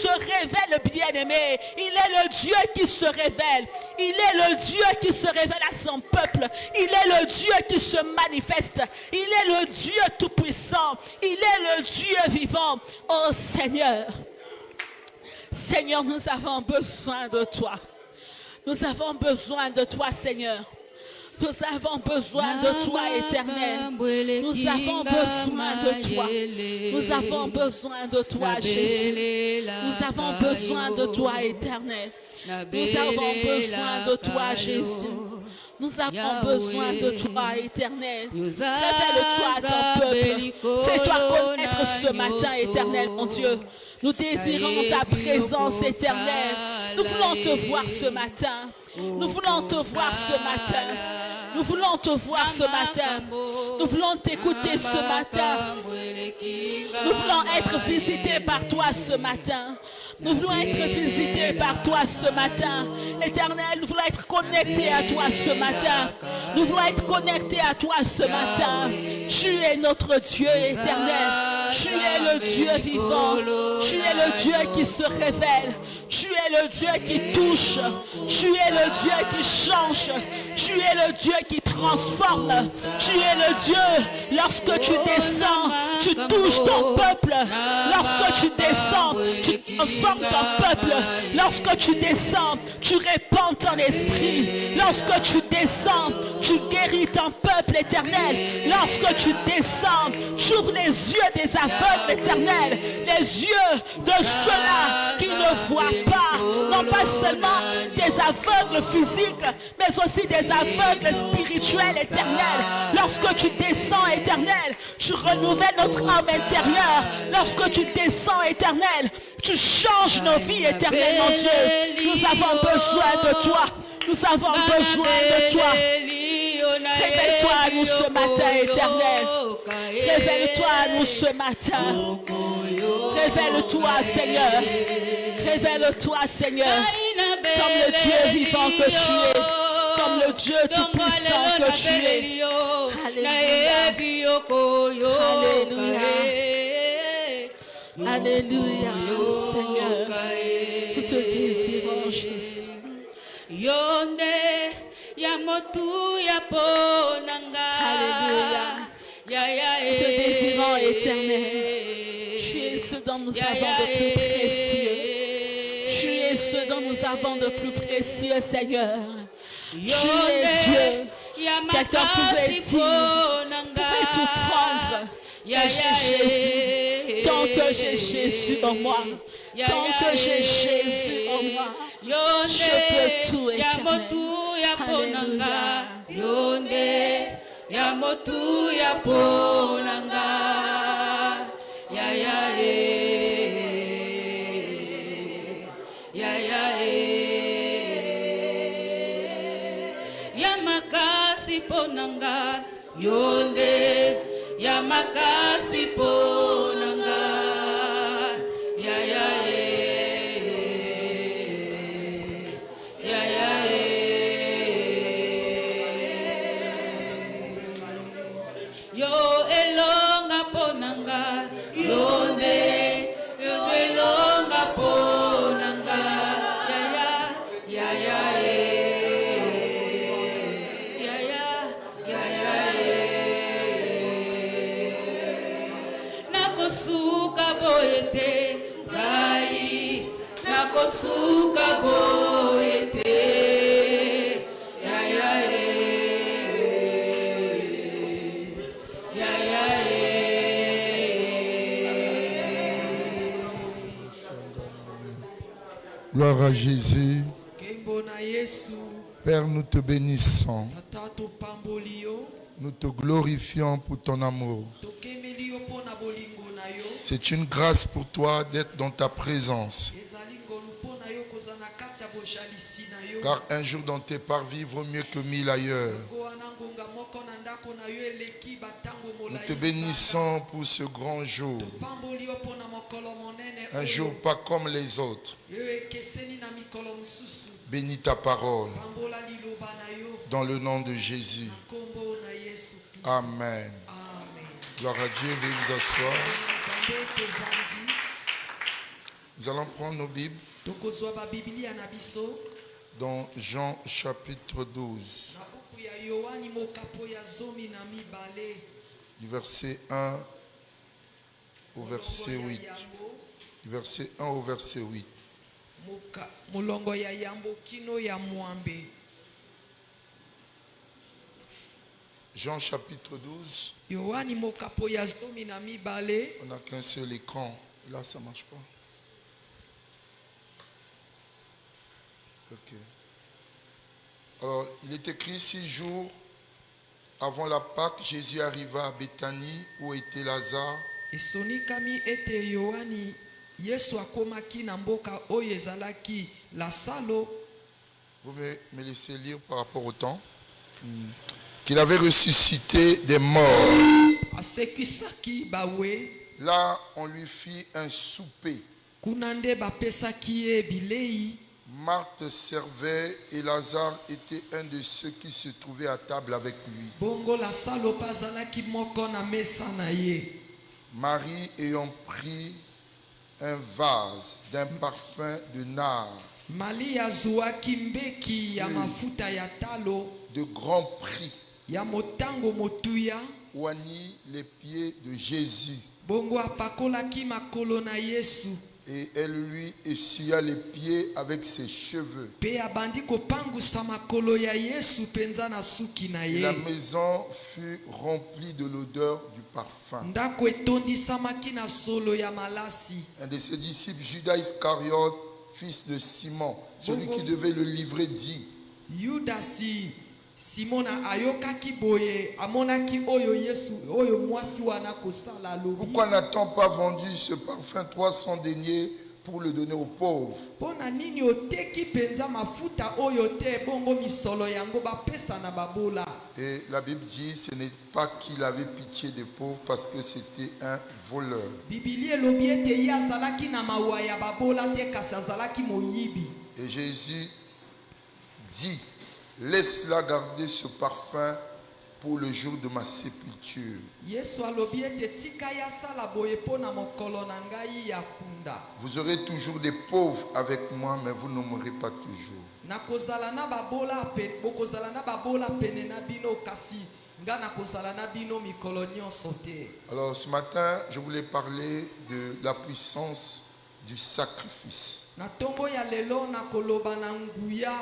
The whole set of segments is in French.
se révèle, bien-aimé. Il est le Dieu qui se révèle. Il est le Dieu qui se révèle à son peuple. Il est le Dieu qui se manifeste. Il est le Dieu tout-puissant. Il est le Dieu vivant. Oh Seigneur. Seigneur, nous avons besoin de toi. Nous avons besoin de toi, Seigneur. Nous avons besoin de toi, Éternel. Nous avons besoin de toi. Nous avons besoin de toi, Jésus. Nous avons besoin de toi, Éternel. Nous avons besoin de toi, Jésus. Nous avons besoin de toi, Éternel. Révèle-toi à ton peuple. Fais-toi connaître ce matin, Éternel, mon Dieu. Nous désirons ta présence éternelle. Nous voulons te voir ce matin. Nous voulons te voir ce matin. Nous voulons te voir ce matin. Nous voulons t'écouter ce matin. Nous voulons être visités par toi ce matin. Nous voulons être visités par toi ce matin. Éternel, nous voulons être connectés à toi ce matin. Nous voulons être connectés à toi ce matin. Tu es notre Dieu éternel. Tu es le Dieu vivant. Tu es le Dieu qui se révèle. Tu es le Dieu qui touche. Tu es le Dieu qui change. Tu es le Dieu qui transforme. Tu es le Dieu. Lorsque tu descends, tu touches ton peuple. Lorsque tu descends, tu transformes ton peuple. Lorsque tu descends, tu répands ton esprit. Lorsque tu descends, tu guéris ton peuple éternel. Lorsque tu descends, tu ouvres les yeux des aveugles éternels. Les yeux de ceux-là qui ne voient pas. Non pas seulement des aveugles physiques, mais aussi des aveugles spirituels éternels. Lorsque tu descends éternel, tu renouvelles notre âme intérieure. Lorsque tu descends éternel, tu changes nos vies éternelles, mon Dieu. Nous avons besoin de toi. Nous avons besoin de toi. Révèle-toi à nous ce matin, éternel. Révèle-toi à nous ce matin. Révèle-toi, Seigneur. Révèle-toi, Seigneur. Comme le Dieu vivant que tu es. Comme le Dieu tout-puissant que tu es. Alléluia. Alléluia. Alléluia, Seigneur. Nous te désirons, Jésus. Yonde ya motu ya ponanga. Alléluia. Nous te désirons, éternel. Tu es ce dont nous avons de plus précieux. Tu es ce dont nous avons de plus précieux, Seigneur. Tu es Dieu. Quelqu'un pouvait tout prendre. Mais j'ai Jésus. Tant que j'ai Jésus en moi. Tant que j'ai Jésus en moi. Je peux tout, éternel. Alléluia. Yonde ya motu ya ponanga. Ya makasi ponanga. Yonde ya makasi ponanga. Yo elonga ponanga. Yonde yo elonga ponanga. Nakosuka boyete gai. Nakosuka boyete. Gloire à Jésus. Père, nous te bénissons. Nous te glorifions pour ton amour. C'est une grâce pour toi d'être dans ta présence. Car un jour dans tes parvis vaut mieux que 1000 ailleurs. Nous te bénissons pour ce grand jour. Un jour pas comme les autres. Bénis ta parole. Dans le nom de Jésus. Amen. Gloire à Dieu, veuillez vous asseoir. Nous allons prendre nos Bibles tokozwa babiblia na biso dans Jean chapitre 12, na buku ya Yohani mokapo ya 12 du verset 1 au verset 8. Du verset 1 au verset 8. mulongo ya yambo kino ya mwambe. Jean chapitre 12. Yohani mokapo ya 12. On n'a qu'un seul écran. Là, ça ne marche pas. Ok. Alors, il est écrit 6 jours avant la Pâque, Jésus arriva à Béthanie où était Lazare. Esonikami ete Yohani Yesu akomaki na mboka oyo ezalaki Lasalo. Vous me laissez lire par rapport au temps. Qu'il avait ressuscité des morts. Asekisaki bawe. Là, on lui fit un souper. Kunande bapesaki ye bilei. Marthe servait et Lazare était un de ceux qui se trouvaient à table avec lui. Bongo Lasalo pazalaki moko na mesa na ye. Marie ayant pris un vase d'un parfum de nard Malia zuaki mbeki ya mafuta ya talo de grand prix, ya motango motuya. oignit les pieds de Jésus. Bongo apakolaki makolo na Yesu. Et elle lui essuya les pieds avec ses cheveux. Pe abandi kopangusa makolo ya Yesu penza na suki na Et ye. la maison fut remplie de l'odeur du parfum. Ndako etondisamaki na solo ya malasi. Un de ses disciples, Judas Iscariote, fils de Simon, celui qui devait le livrer, dit: Yudasi Simona ayokaki boye amonaki oyo Yesu oyo mwasi wana kosala lobi. pourquoi n'a-t-on pas vendu ce parfum 300 deniers pour le donner aux pauvres? Pona nini oteki penza mafuta oyo te bongo misolo yango bapesa na babola. Et la Bible dit, ce n'est pas qu'il avait pitié des pauvres parce que c'était un voleur. Bibili elobi ete ye azalaki na mawa ya babola te kasi azalaki moyibi. Et Jésus dit: laisse-la garder ce parfum pour le jour de ma sépulture. Yesu alobi ete tika ya sala boye pona mokolo na ngai ya kunda. Vous aurez toujours des pauvres avec moi, mais vous ne mourrez pas toujours. Nakozala na babola pe bokozala na babola pene na bino kasi nga nakozala na bino mikolo nyonso te. Alors ce matin, je voulais parler de la puissance du sacrifice. Na tongo ya lelo nakoloba na nguya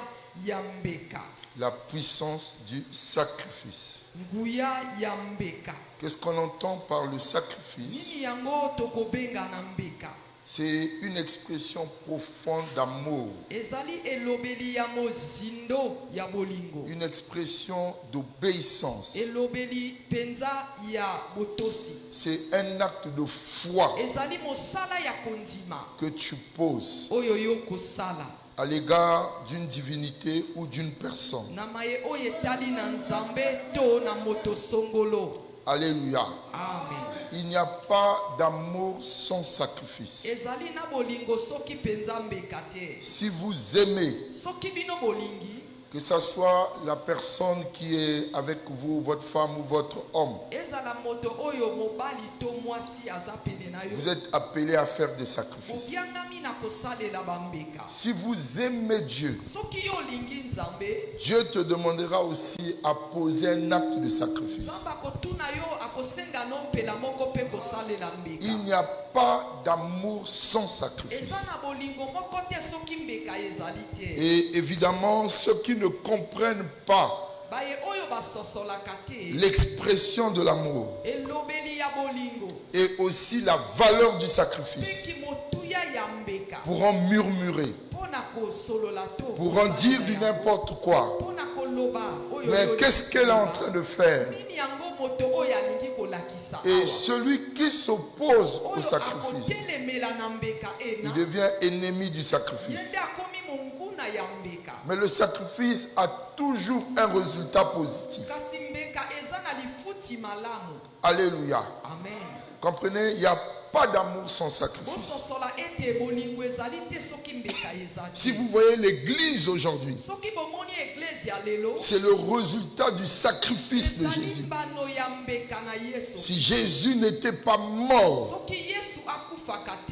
ya mbeka. La puissance du sacrifice. Nguya ya mbeka. Qu'est-ce qu'on entend par le sacrifice? Nini yango tokobenga na mbeka? C'est une expression profonde d'amour. Ezali elobeli ya mozindo ya bolingo. Une expression d'obéissance. Elobeli penza ya botosi. C'est un acte de foi Ezali mosala ya kondima. que tu poses Oyo yo kosala. à l'égard d'une divinité ou d'une personne. Na maye oyo etali na nzambe to na moto songolo. Alléluia. Amen. Il n'y a pas d'amour sans sacrifice. Ezali na bolingo soki penza mbeka te. Si vous aimez, Soki bino bolingi. que ce soit la personne qui est avec vous, votre femme ou votre homme, Ezala moto oyo mobali to mwasi aza pene na yo. vous êtes appelés à faire des sacrifices. Obiangami na kosalela bambeka. Si vous aimez Dieu, Soki yo lingi nzambe. Dieu te demandera aussi à poser un acte de sacrifice. Zamba kotuna yo akosenga no pela moko pe kosalela mbeka. Il n'y a pas d'amour sans sacrifice. Eza na bolingo moko te soki mbeka ezali te. Et évidemment, ceux qui ne comprennent pas Baye oyo basosolaka te. l'expression de l'amour Elobeli ya bolingo. et aussi la valeur du sacrifice Peki motuya ya mbeka. pourront murmurer, Pona kosolola to. pourront dire du n'importe quoi. Pona koloba oyo. Mais yo qu'est-ce qu'elle est en train de faire? Nini yango moto oyo alingi kolakisa. Et awa. celui qui s'oppose au Oyo sacrifice, akotelemela na mbeka ena. il devient ennemi du sacrifice. Yende akomi monguna ya mbeka. Mais le sacrifice a toujours un résultat positif. Kasi mbeka eza na lifuti malamu. Alléluia. Amen. Comprenez, il n'y a pas d'amour sans sacrifice. Bososola ete bolingo ezali te soki mbeka eza te. Si vous voyez l'église aujourd'hui, Soki bomoni eglise ya lelo. c'est le résultat du sacrifice de ezali Jésus. mbano ya mbeka na Yesu. Si Jésus n'était pas mort, Soki Yesu akufi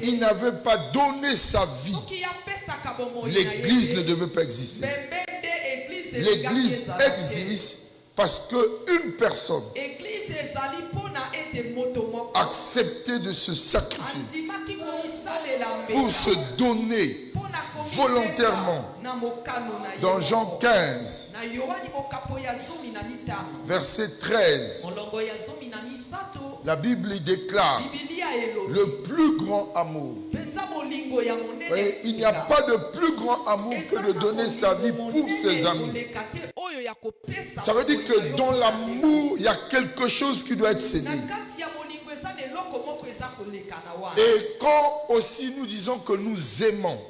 il n'avait pas donné sa vie, l'Église ne devait pas exister. L'Église existe parce qu'une personne a accepté de se sacrifier pour se donner volontairement. Dans Jean 15, verset 13, la Bible y déclare le plus grand amour. Et il n'y a pas de plus grand amour que de donner sa vie pour ses amis. Ça veut dire que dans l'amour, il y a quelque chose qui doit être cédé. Et quand aussi nous disons que nous aimons,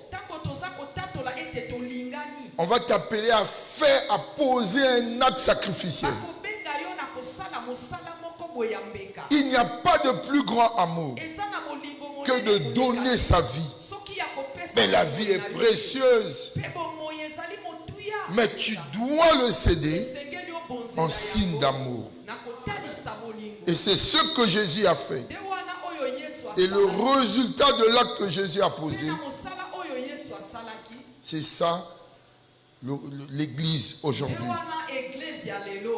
on va t'appeler à faire, à poser un acte sacrificiel. Il n'y a pas de plus grand amour que de donner sa vie. Mais la vie est précieuse. Mais tu dois le céder en signe d'amour. Et c'est ce que Jésus a fait. Et le résultat de l'acte que Jésus a posé, c'est ça, l'Église aujourd'hui.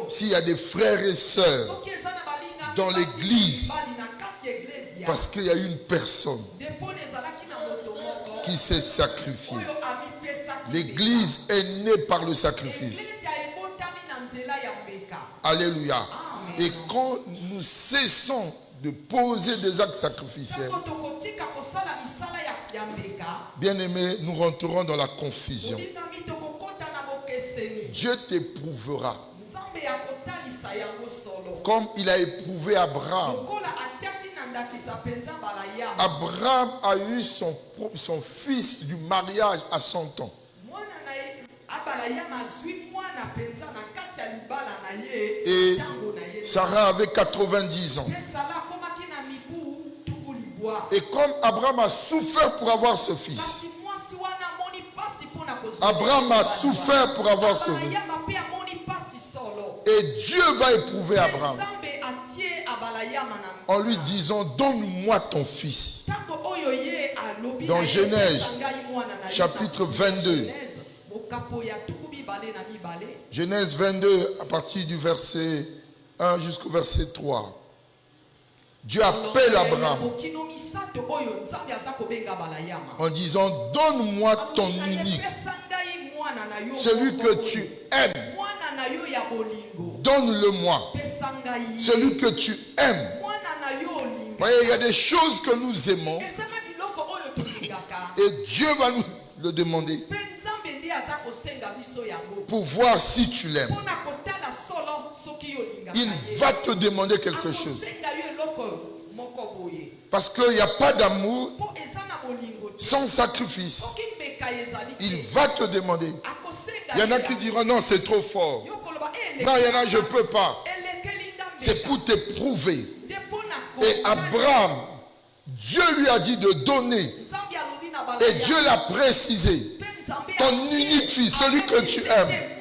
S'il y a des frères et sœurs dans l'Église, parce qu'il y a une personne qui s'est sacrifiée. L'Église est née par le sacrifice. Alléluia. Et quand nous cessons de poser des actes sacrificiels, bien aimés, nous rentrerons dans la confusion. Dieu t'éprouvera comme il a éprouvé Abraham. Abraham a eu son fils du mariage à 100 ans. Et Sarah avait 90 ans. Et comme Abraham a souffert pour avoir ce fils, Abraham a souffert pour avoir ce fils. Et Dieu va éprouver Abraham en lui disant, donne-moi ton fils. Dans Genèse, chapitre 22. Genèse 22, à partir du verset 1 jusqu'au verset 3. Dieu appelle Abraham en disant, donne-moi ton unique, celui que tu aimes. Donne-le-moi, celui que tu aimes. Voyez, il y a des choses que nous aimons et Dieu va nous le demander pour voir si tu l'aimes. Il va te demander quelque chose. Parce qu'il n'y a pas d'amour sans sacrifice. Il va te demander. Il y en a qui diront non, c'est trop fort. Non, il y en a, je ne peux pas. C'est pour t'éprouver. Et Abraham, Dieu lui a dit de donner. Et Dieu l'a précisé. Ton unique fils, celui que tu aimes.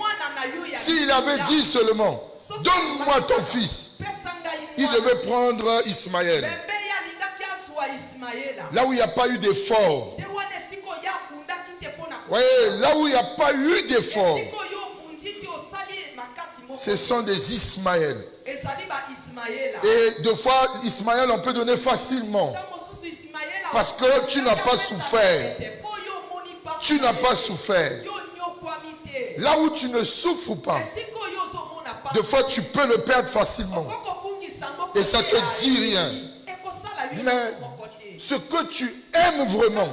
S'il avait dit seulement, donne-moi ton fils, il devait prendre Ismaël. Là où il n'y a pas eu d'effort. Voyez, là où il n'y a pas eu d'effort, ce sont des Ismaël. Et deux fois, Ismaël, on peut donner facilement. Parce que tu n'as pas souffert. Tu n'as pas souffert. Là où tu ne souffres pas, des fois tu peux le perdre facilement. Et ça ne te dit rien. Mais ce que tu aimes vraiment,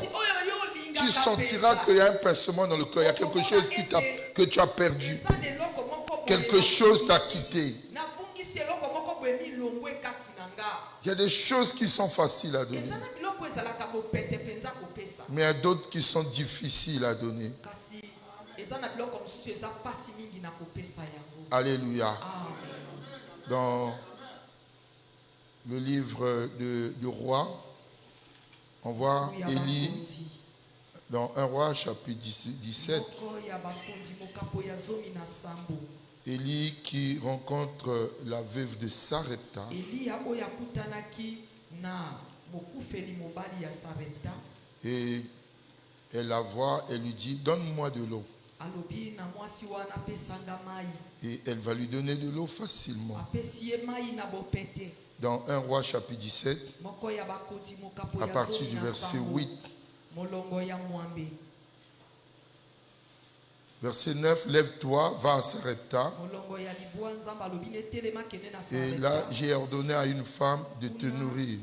tu sentiras qu'il y a un pincement dans le cœur. Il y a quelque chose que tu as perdu. Quelque chose t'a quitté. Il y a des choses qui sont faciles à donner. Mais il y a d'autres qui sont difficiles à donner. Alléluia. Dans le livre du roi, on voit Élie dans 1 roi chapitre 17. Élie qui rencontre la veuve de Sarepta. Et elle la voit, elle lui dit, donne-moi de l'eau. Et elle va lui donner de l'eau facilement. Dans 1 Roi chapitre 17, à partir du verset 8. Verset 9, lève-toi, va à Sarepta. Et là, j'ai ordonné à une femme de te nourrir.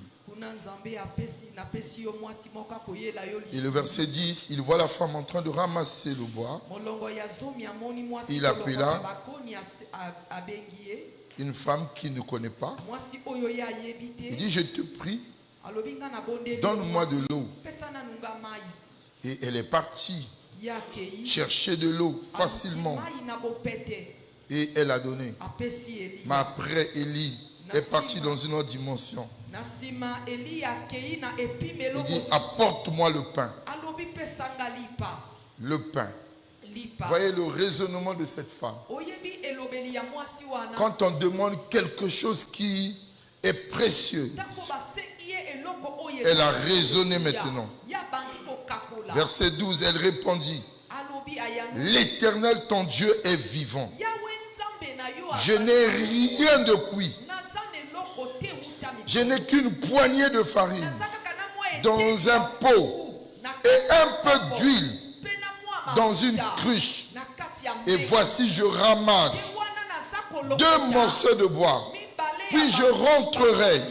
Et le verset 10, il voit la femme en train de ramasser le bois. Il appela une femme qu'il ne connaît pas. Il dit, je te prie, donne-moi de l'eau. Et elle est partie chercher de l'eau facilement. Et elle a donné. Mais après, Élie est parti dans une autre dimension. Il dit, apporte-moi le pain. Le pain. Voyez le raisonnement de cette femme. Quand on demande quelque chose qui est précieux, elle a raisonné maintenant. Verset 12, elle répondit, l'Éternel, ton Dieu, est vivant. Je n'ai rien de cuit. Je n'ai qu'une poignée de farine dans un pot et un peu d'huile dans une cruche. Et voici, je ramasse 2 morceaux de bois. Puis je rentrerai.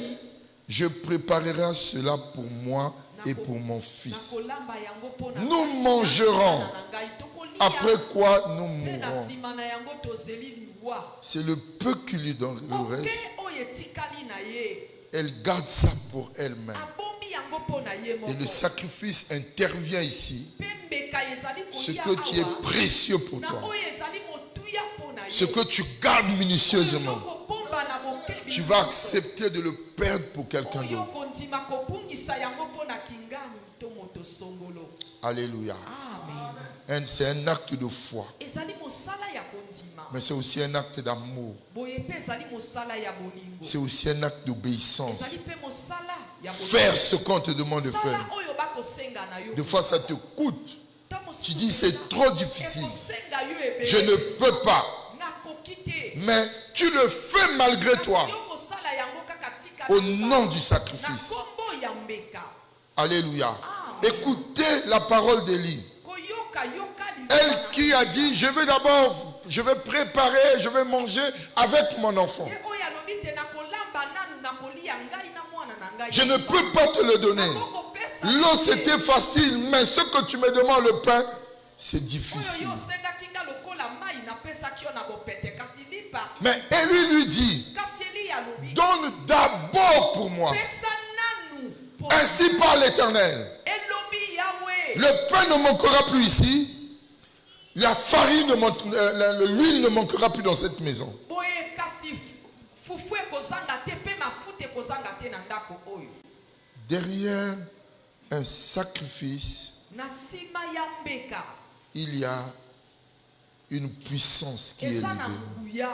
Je préparerai cela pour moi et pour mon fils. Nous mangerons. Après quoi nous mourrons. C'est le peu qui lui donne le reste. Elle garde ça pour elle-même. Et le sacrifice intervient ici. Ce que tu es précieux pour toi. Ce que tu gardes minutieusement. Tu vas accepter de le perdre pour quelqu'un d'autre. Alléluia. C'est un acte de foi. Mais c'est aussi un acte d'amour. C'est aussi un acte d'obéissance. Faire ce qu'on te demande de faire. Des fois ça te coûte. Tu dis c'est trop difficile. Je ne peux pas. Mais tu le fais malgré toi. Au nom du sacrifice. Alléluia. Écoutez la parole d'Élie. Elle qui a dit, je vais préparer, je vais manger avec mon enfant. Je ne peux pas te le donner. L'eau c'était facile, mais ce que tu me demandes, le pain, c'est difficile. Mais Élie lui dit, donne d'abord pour moi. Ainsi par l'Éternel. Le pain ne manquera plus ici. La farine, l'huile ne manquera plus dans cette maison. Derrière un sacrifice, il y a une puissance qui est libérée.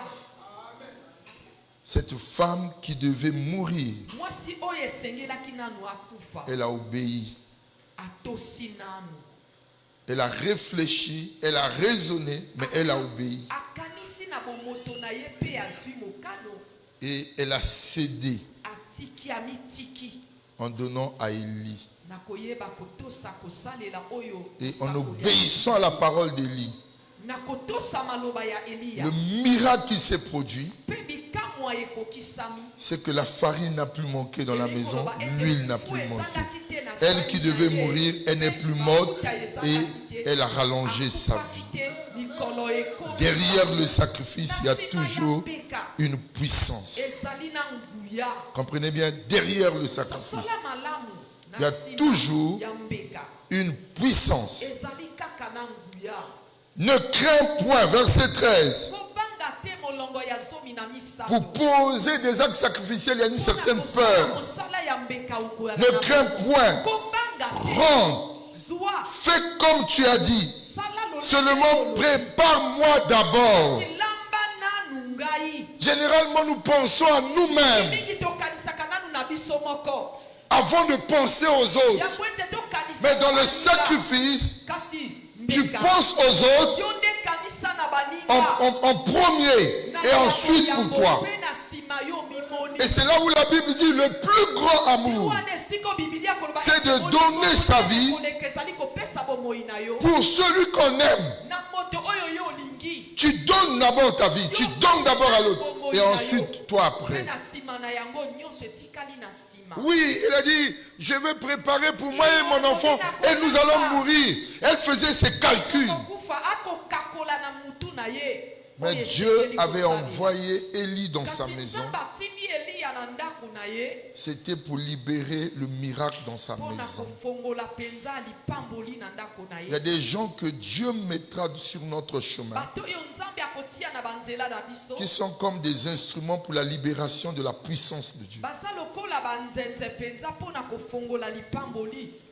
Cette femme qui devait mourir, elle a obéi. Elle a réfléchi, elle a raisonné, mais elle a obéi. Et elle a cédé en donnant à Élie. Et en obéissant à la parole d'Élie, le miracle qui s'est produit, c'est que la farine n'a plus manqué dans la maison, l'huile n'a plus manqué. Elle qui devait mourir, elle n'est plus morte et elle a rallongé sa vie. Derrière le sacrifice, il y a toujours une puissance. Comprenez bien, derrière le sacrifice, il y a toujours une puissance. Ne crains point, verset 13. Pour poser des actes sacrificiels, il y a une certaine peur. Ne crains point. Rentre. Fais comme tu as dit. Seulement prépare-moi d'abord. Généralement, nous pensons à nous-mêmes. avant de penser aux autres. Mais dans le sacrifice, tu penses aux autres en premier et ensuite pour toi. Et c'est là où la Bible dit le plus grand amour, c'est de donner sa vie pour celui qu'on aime. Tu donnes d'abord ta vie, tu donnes d'abord à l'autre et ensuite toi après. Oui, il a dit, je vais préparer pour moi et mon enfant et nous allons mourir. Elle faisait ses calculs. Mais Dieu avait envoyé Élie dans sa maison. C'était pour libérer le miracle dans sa maison. Il y a des gens que Dieu mettra sur notre chemin qui sont comme des instruments pour la libération de la puissance de Dieu.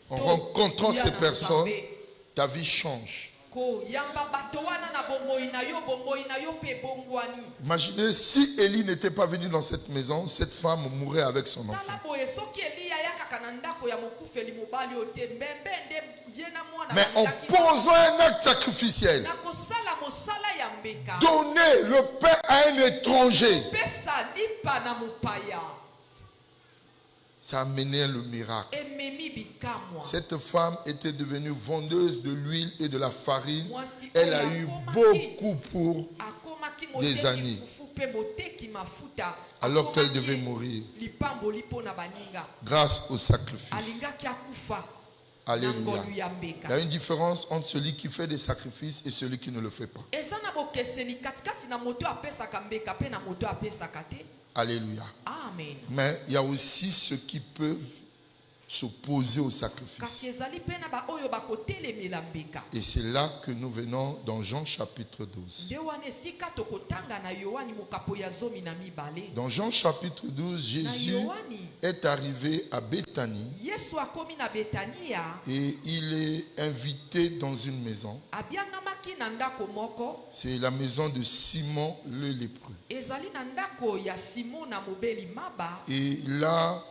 En rencontrant ces personnes, ta vie change. Imaginez si Élie n'était pas venu dans cette maison, cette femme mourrait avec son enfant. Mais en posant un acte sacrificiel, donner le pain à un étranger, ça a mené le miracle. Cette femme était devenue vendeuse de l'huile et de la farine. Elle a eu beaucoup pour des années, alors qu'elle devait mourir grâce au sacrifice. Alléluia. Il y a une différence entre celui qui fait des sacrifices et celui qui ne le fait pas. Alléluia. Amen. Mais il y a aussi ceux qui peuvent s'opposer au sacrifice. Et c'est là que nous venons dans Jean chapitre 12. Dans Jean chapitre 12, Jésus est arrivé à Béthanie et il est invité dans une maison. C'est la maison de Simon le lépreux. Et là,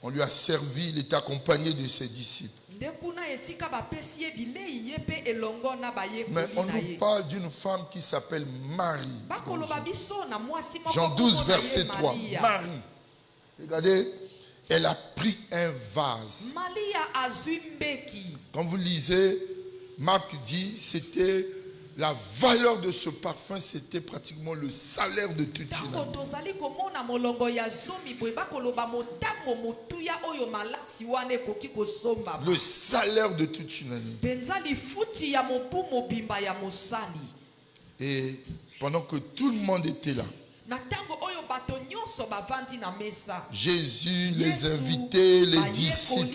on lui a servi, il était accompagné de ses disciples. Mais on nous parle d'une femme qui s'appelle Marie. Jean 12, verset 3. Marie. Regardez, elle a pris un vase. Quand vous lisez, Marc dit, c'était la valeur de ce parfum, c'était pratiquement le salaire de toute une année. Le salaire de toute une année. Et pendant que tout le monde était là, Jésus, les invités, les disciples,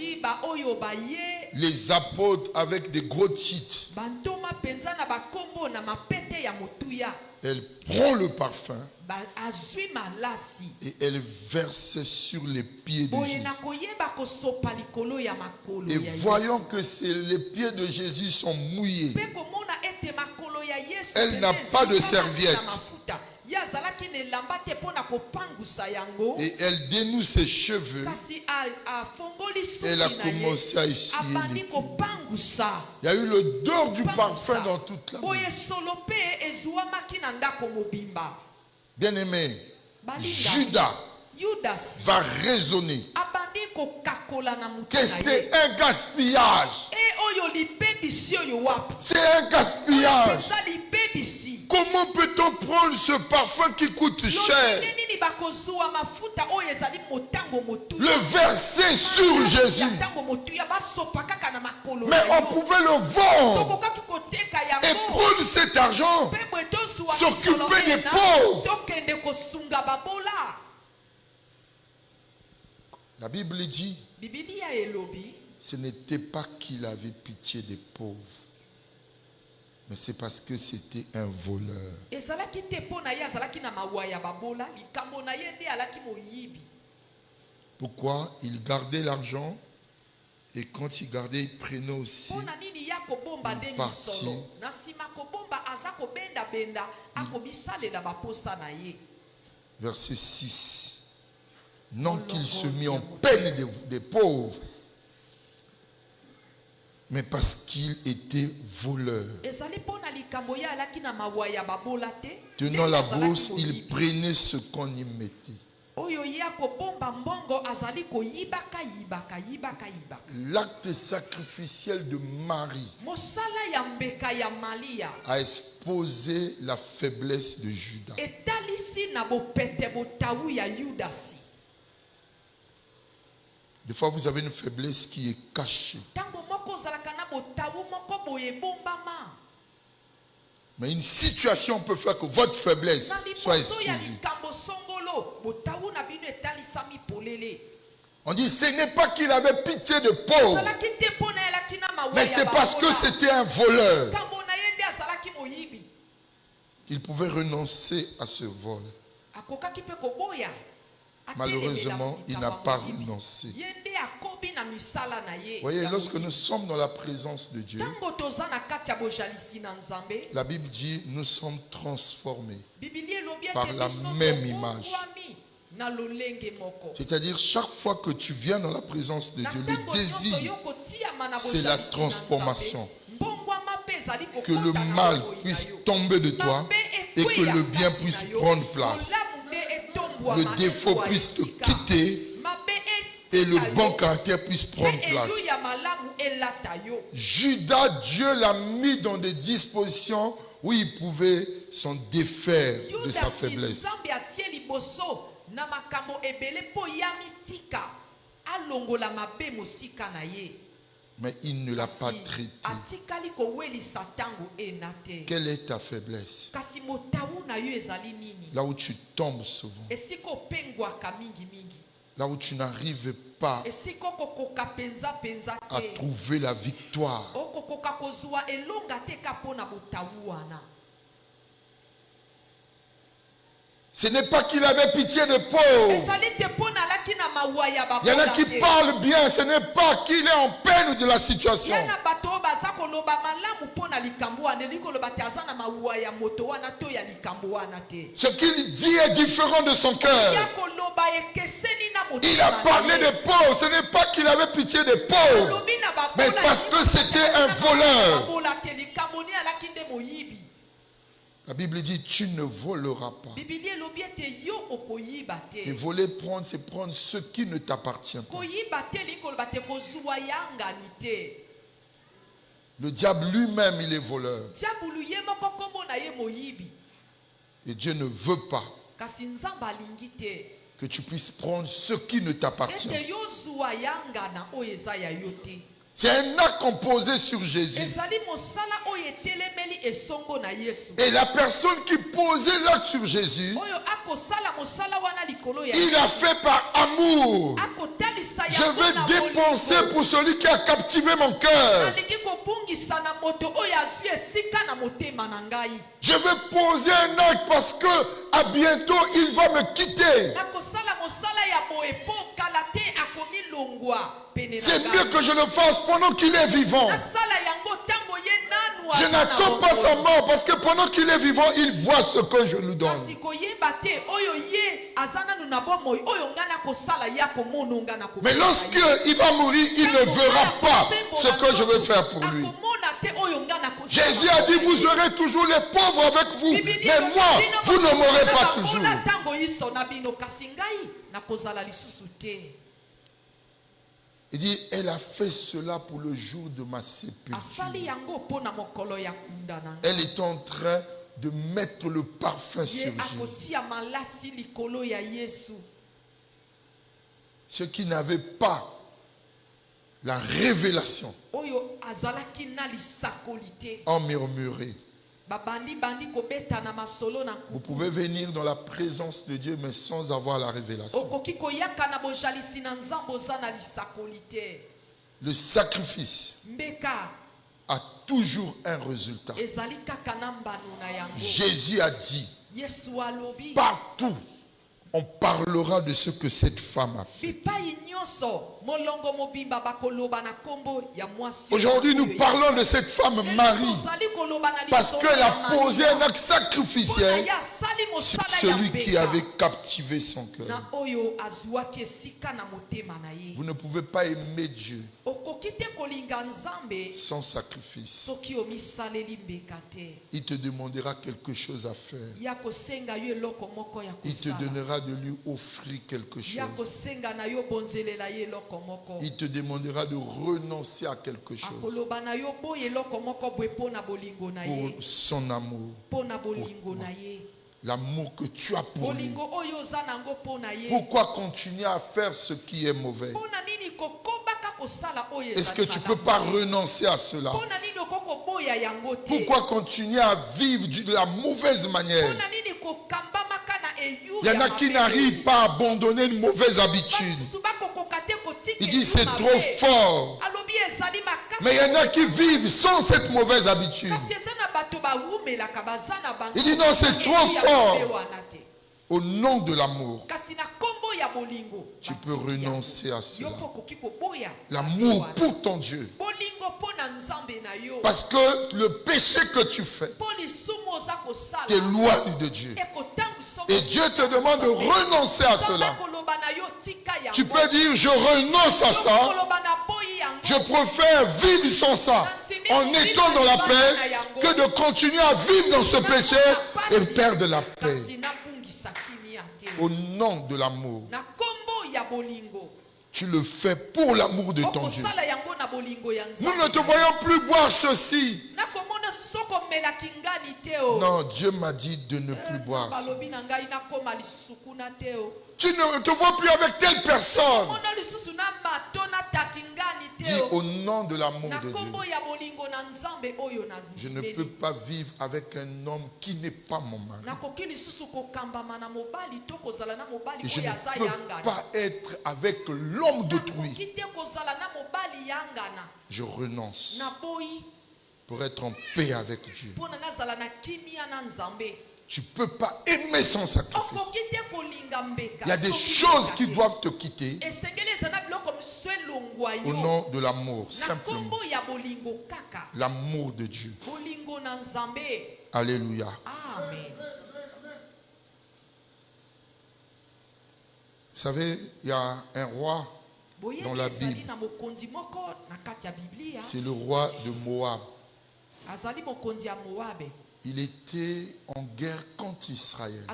les apôtres avec des gros titres, elle prend le parfum et elle verse sur les pieds de Jésus. Et voyant que les pieds de Jésus sont mouillés, elle n'a pas de serviette. Et elle dénoue ses cheveux. Elle a commencé à essuyer les pieds. Il y a eu l'odeur du parfum dans toute la maison. Bien-aimé, Judas va raisonner que c'est un gaspillage. C'est un gaspillage. Comment peut-on prendre ce parfum qui coûte cher, le verser sur Jésus? Mais on pouvait le vendre et prendre cet argent, s'occuper des pauvres. La Bible dit, ce n'était pas qu'il avait pitié des pauvres, mais c'est parce que c'était un voleur. Pourquoi? Il gardait l'argent et quand il gardait, il prenait aussi une partie. Verset 6. Non qu'il se mit en peine des pauvres, mais parce qu'il était voleur. Tenant la bourse, il prenait ce qu'on y mettait. L'acte sacrificiel de Marie a exposé la faiblesse de Judas. Des fois, vous avez une faiblesse qui est cachée. Mais une situation peut faire que votre faiblesse soit exposée. On dit, ce n'est pas qu'il avait pitié de pauvres, mais c'est parce que c'était un voleur. Il pouvait renoncer à ce vol. Malheureusement, il n'a pas renoncé. Voyez, lorsque nous sommes dans la présence de Dieu, la Bible dit, nous sommes transformés par la même image. C'est-à-dire, chaque fois que tu viens dans la présence de Dieu, le désir, c'est la transformation. Que le mal puisse tomber de toi et que le bien puisse prendre place. Le défaut puisse te quitter et le bon caractère puisse prendre place. Judas, Dieu l'a mis dans des dispositions où il pouvait s'en défaire de sa faiblesse. Mais il ne l'a pas traité. Quelle est ta faiblesse? Là où tu tombes souvent. Là où tu n'arrives pas à trouver la victoire. Ce n'est pas qu'il avait pitié de pauvres. Il y en a qui parlent bien. Ce n'est pas qu'il est en peine de la situation. Ce qu'il dit est différent de son cœur. Il a parlé des pauvres. Ce n'est pas qu'il avait pitié des pauvres, mais parce que c'était un voleur. La Bible dit, tu ne voleras pas. Et voler, prendre, c'est prendre ce qui ne t'appartient pas. Le diable lui-même, il est voleur. Et Dieu ne veut pas que tu puisses prendre ce qui ne t'appartient pas. C'est un acte composé sur Jésus. Et la personne qui posait l'acte sur Jésus, il a fait par amour. Je veux dépenser pour celui qui a captivé mon cœur. Je veux poser un acte parce que à bientôt il va me quitter. C'est mieux que je le fasse pendant qu'il est vivant. Je n'attends pas sa mort parce que pendant qu'il est vivant, il voit ce que je lui donne. Mais lorsqu'il va mourir, il ne verra pas ce que je vais faire pour lui. Jésus a dit, vous aurez toujours les pauvres avec vous, mais moi, vous ne m'aurez pas toujours. Il dit, elle a fait cela pour le jour de ma sépulture. Elle est en train de mettre le parfum sur Jésus. Ceux qui n'avaient pas la révélation ont murmuré. Vous pouvez venir dans la présence de Dieu mais sans avoir la révélation. Le sacrifice a toujours un résultat. Jésus a dit, partout on parlera de ce que cette femme a fait. Aujourd'hui, nous parlons de cette femme Marie parce qu'elle a posé un acte sacrificiel sur celui qui avait captivé son cœur. Vous ne pouvez pas aimer Dieu sans sacrifice. Il te demandera quelque chose à faire. Il te donnera de lui offrir quelque chose. Il te demandera de renoncer à quelque chose pour son amour, pour l'amour que tu as pour lui. Pourquoi continuer à faire ce qui est mauvais? Est-ce que tu ne peux pas renoncer à cela? Pourquoi continuer à vivre de la mauvaise manière? Il y en a qui n'arrivent pas à abandonner une mauvaise habitude. Il dit c'est trop fort. Mais il y en a qui vivent sans cette mauvaise habitude. Il dit non, c'est trop fort. Au nom de l'amour, tu peux renoncer à cela. L'amour pour ton Dieu. Parce que le péché que tu fais t'éloigne de Dieu. Et Dieu te demande de renoncer à cela. Tu peux dire, je renonce à ça. Je préfère vivre sans ça, en étant dans la paix, que de continuer à vivre dans ce péché et perdre la paix. Au nom de l'amour, tu le fais pour l'amour de ton Dieu. Nous ne te voyons plus boire ceci. Non, Dieu m'a dit de ne plus boire ça. Tu ne te vois plus avec telle personne. Dis au nom de l'amour de Dieu. Je ne peux pas vivre avec un homme qui n'est pas mon mari. Et je ne peux pas être avec l'homme d'autrui. Je renonce pour être en paix avec Dieu. Tu ne peux pas aimer sans sacrifice. Il y a des choses qui doivent te quitter au nom de l'amour, simplement. L'amour de Dieu. Alléluia. Vous savez, il y a un roi dans la Bible. C'est le roi de Moab. Il était en guerre contre Israël.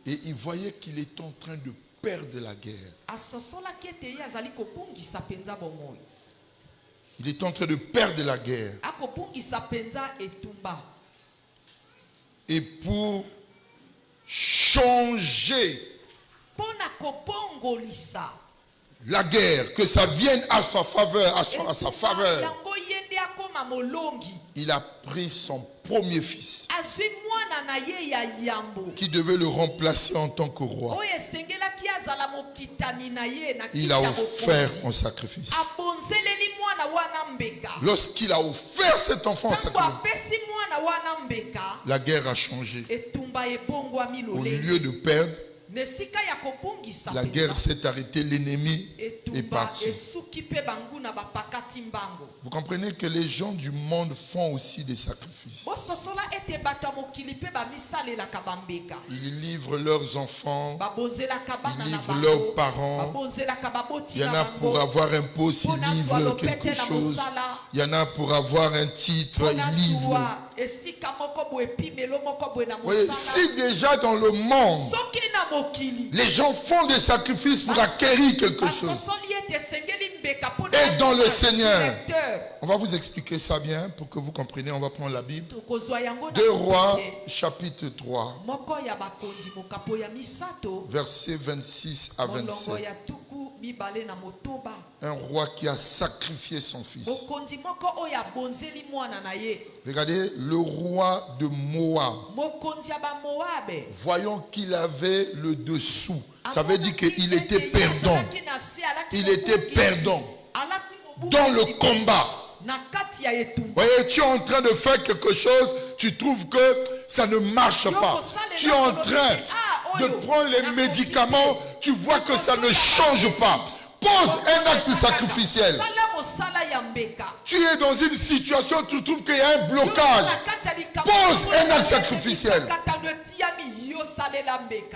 Et il voyait qu'il était en train de perdre la guerre. Il est en train de perdre la guerre. Et pour changer la guerre, que ça vienne à sa faveur, à sa faveur, il a pris son premier fils qui devait le remplacer en tant que roi. Il a offert en sacrifice. Lorsqu'il a offert cet enfant en sacrifice, la guerre a changé. Au lieu de perdre, la guerre s'est arrêtée, l'ennemi est parti. Vous comprenez que les gens du monde font aussi des sacrifices. Ils livrent leurs enfants, ils livrent leurs parents. Il y en a pour avoir un poste, ils livrent quelque chose. Il y en a pour avoir un titre, ils livrent. Oui, si déjà dans le monde, les gens font des sacrifices pour acquérir quelque chose, et dans le Seigneur, on va vous expliquer ça bien pour que vous compreniez. On va prendre la Bible. 2 Rois chapitre 3 versets 26 à 27. Un roi qui a sacrifié son fils. Regardez le roi de Moab. Voyons qu'il avait le dessous. Ça veut dire qu'il était perdant. Il était perdant dans le combat. Voyez, tu es en train de faire quelque chose, tu trouves que ça ne marche pas. Tu es en train de prendre les médicaments, tu vois que ça ne change pas. Pose un acte sacrificiel. Tu es dans une situation où tu trouves qu'il y a un blocage. Pose un acte sacrificiel.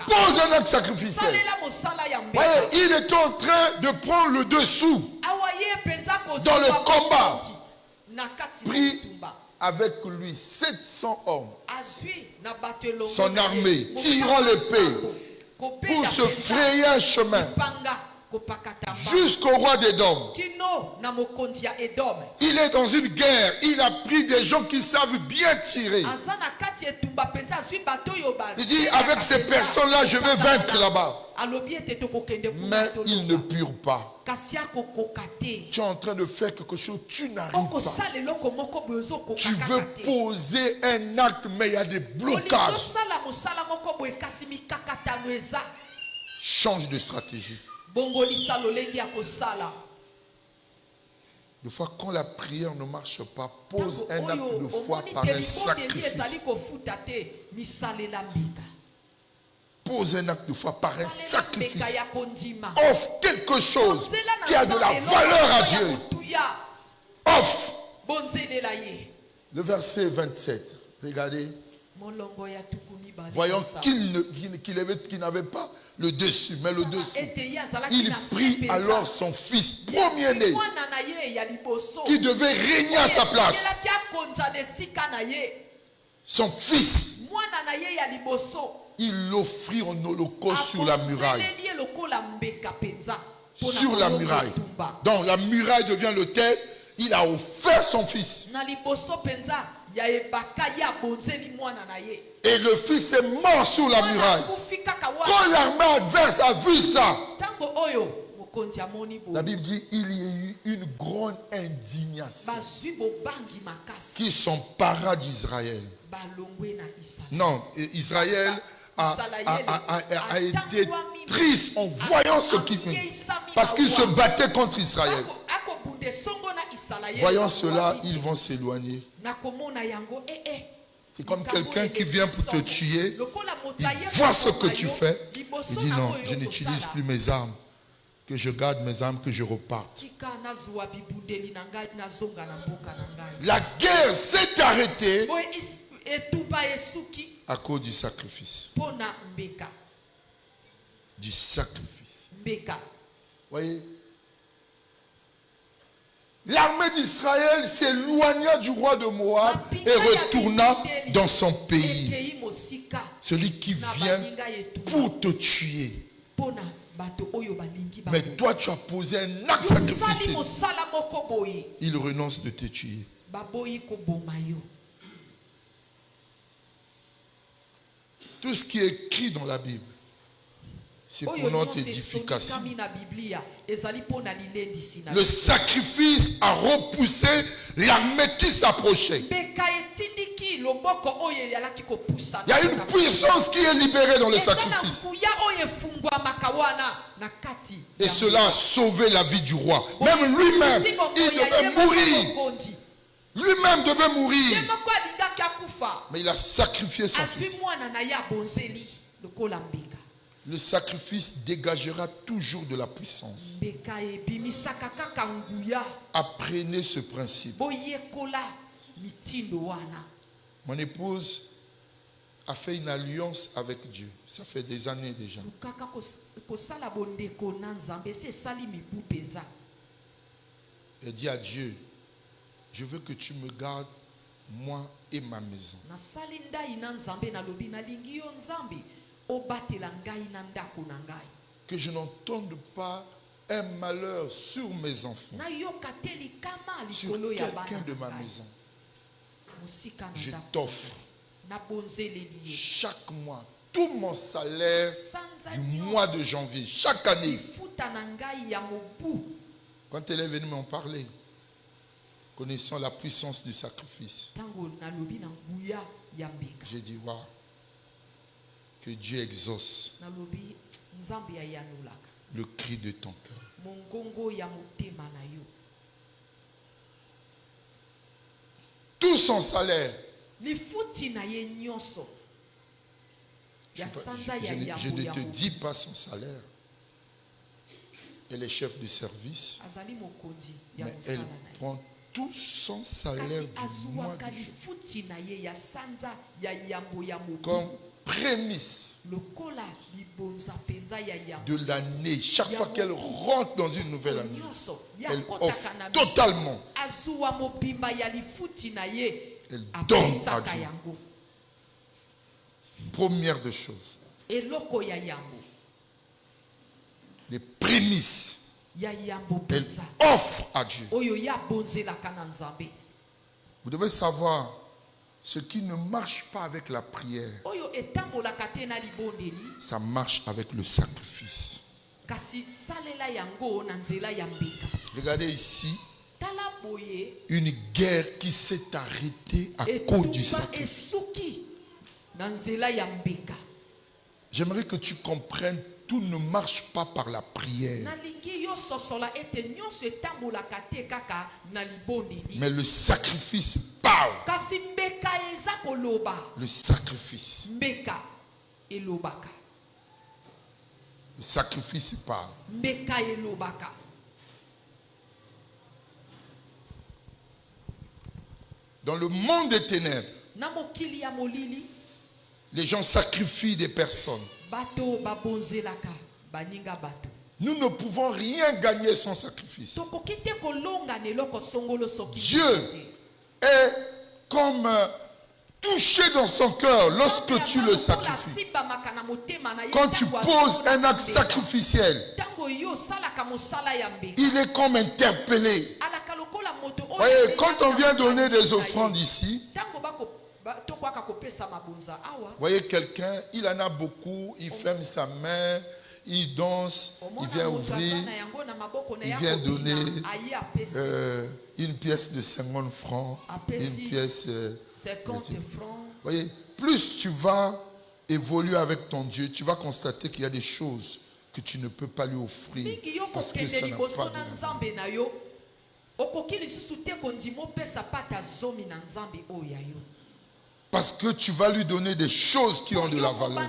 Pose un acte sacrificiel. Voyez, il est en train de prendre le dessous dans le combat. Pris avec lui 700 hommes, son armée, tirant l'épée pour se frayer un chemin jusqu'au roi d'Édom. Il est dans une guerre. Il a pris des gens qui savent bien tirer. Il dit, avec ces personnes-là, je vais vaincre là-bas. Mais ils ne purent pas. Tu es en train de faire quelque chose, tu n'arrives pas. Tu veux poser un acte, mais il y a des blocages. Change de stratégie. Des fois, quand la prière ne marche pas, pose un acte de foi par un sacrifice. Pose un acte de foi par un sacrifice. Offre quelque chose qui a de la valeur à Dieu. Offre. Le verset 27. Regardez. Voyons qu'il n'avait pas le dessus, mais le dessous. Il prit alors son fils premier-né qui devait régner à sa place. Son fils, il l'offrit en holocauste sur la muraille. Sur la muraille. Donc la muraille devient l'autel. Il a offert son fils. Et le fils est mort sur la muraille. Quand l'armée adverse a vu ça, la Bible dit il y a eu une grande indignation qui s'empara d'Israël. Non, Israël a été triste en voyant ce qui... Parce qu'il se battait contre Israël. Voyant cela, ils vont s'éloigner. C'est comme quelqu'un qui vient pour te tuer. Il voit ce que tu fais. Il dit non, je n'utilise plus mes armes. Que je garde mes armes, que je reparte. La guerre s'est arrêtée à cause du sacrifice. Du sacrifice. Voyez? L'armée d'Israël s'éloigna du roi de Moab et retourna dans son pays. Celui qui vient pour te tuer. Mais toi, tu as posé un acte sacrificiel. Il renonce de te tuer. Tout ce qui est écrit dans la Bible, c'est pour notre édification. Le sacrifice a repoussé l'armée qui s'approchait. Il y a une puissance qui est libérée dans le sacrifice. Et cela a sauvé la vie du roi. Même lui-même, il devait mourir. Lui-même devait mourir. Mais il a sacrifié son fils. Le sacrifice dégagera toujours de la puissance. Apprenez ce principe. Mon épouse a fait une alliance avec Dieu. Ça fait des années déjà. Elle dit à Dieu, je veux que tu me gardes, moi et ma maison. Que je n'entende pas un malheur sur mes enfants, sur quelqu'un de ma maison. Je t'offre chaque mois tout mon salaire du mois de janvier, chaque année. Quand elle est venue m'en parler, connaissant la puissance du sacrifice, j'ai dit waouh, que Dieu exauce le cri de ton cœur. Tout son salaire. Je ne te dis pas son salaire. Elle est chef de service. Mais elle prend tout son salaire du mois de juin comme prémisse de l'année. Chaque fois qu'elle rentre dans une nouvelle année, elle offre totalement. Elle donne à Dieu. Première des choses. Les prémices. Elle offre à Dieu. Vous devez savoir, ce qui ne marche pas avec la prière, ça marche avec le sacrifice. Regardez ici, une guerre qui s'est arrêtée à cause du sacrifice. J'aimerais que tu comprennes, tout ne marche pas par la prière. Mais le sacrifice parle. Le sacrifice. Le sacrifice parle. Dans le monde des ténèbres, les gens sacrifient des personnes. Nous ne pouvons rien gagner sans sacrifice. Dieu est comme touché dans son cœur lorsque tu le sacrifies. Quand tu poses un acte sacrificiel, il est comme interpellé. Voyez, quand on vient donner des offrandes ici, voyez quelqu'un, il en a beaucoup, il ferme sa main, il danse, il vient ouvrir, il vient donner une pièce de 50 francs, une pièce de 50 francs. Voyez, plus tu vas évoluer avec ton Dieu, tu vas constater qu'il y a des choses que tu ne peux pas lui offrir parce que ça n'a pas de valeur. Parce que tu vas lui donner des choses qui ont de la valeur.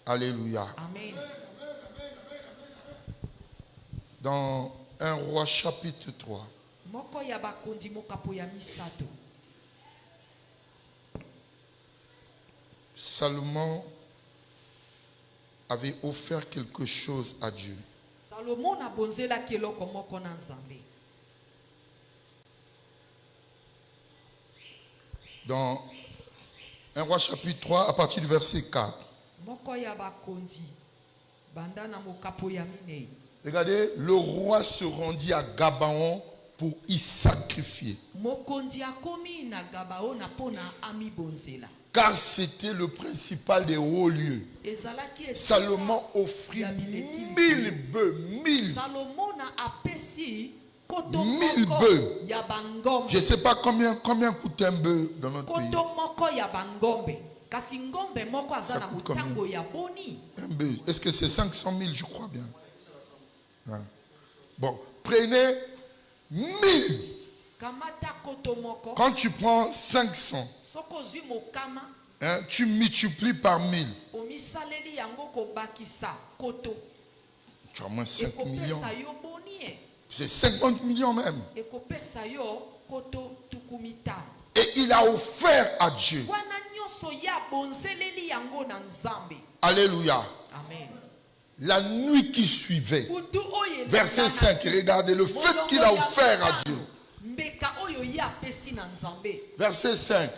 Alléluia. Amen. Dans 1 Roi chapitre 3. Salomon avait offert quelque chose à Dieu. Dans 1 Roi chapitre 3, à partir du verset 4. Regardez, le roi se rendit à Gabaon pour y sacrifier. Car c'était le principal des hauts lieux. Salomon offrit 1000 bœufs. 1000 bœufs. Je ne sais pas combien coûte un bœuf dans notre pays. Ça coûte combien? Un bœuf. Est-ce que c'est 500 000? Je crois bien. Hein. Bon, prenez 1000. Quand tu prends 500, hein, tu multiplies par 1000. Tu as moins 5 millions. C'est 50 millions même. Et il a offert à Dieu. Alléluia. Amen. La nuit qui suivait, verset 5, regardez le fait qu'il a offert à Dieu. Verset 5.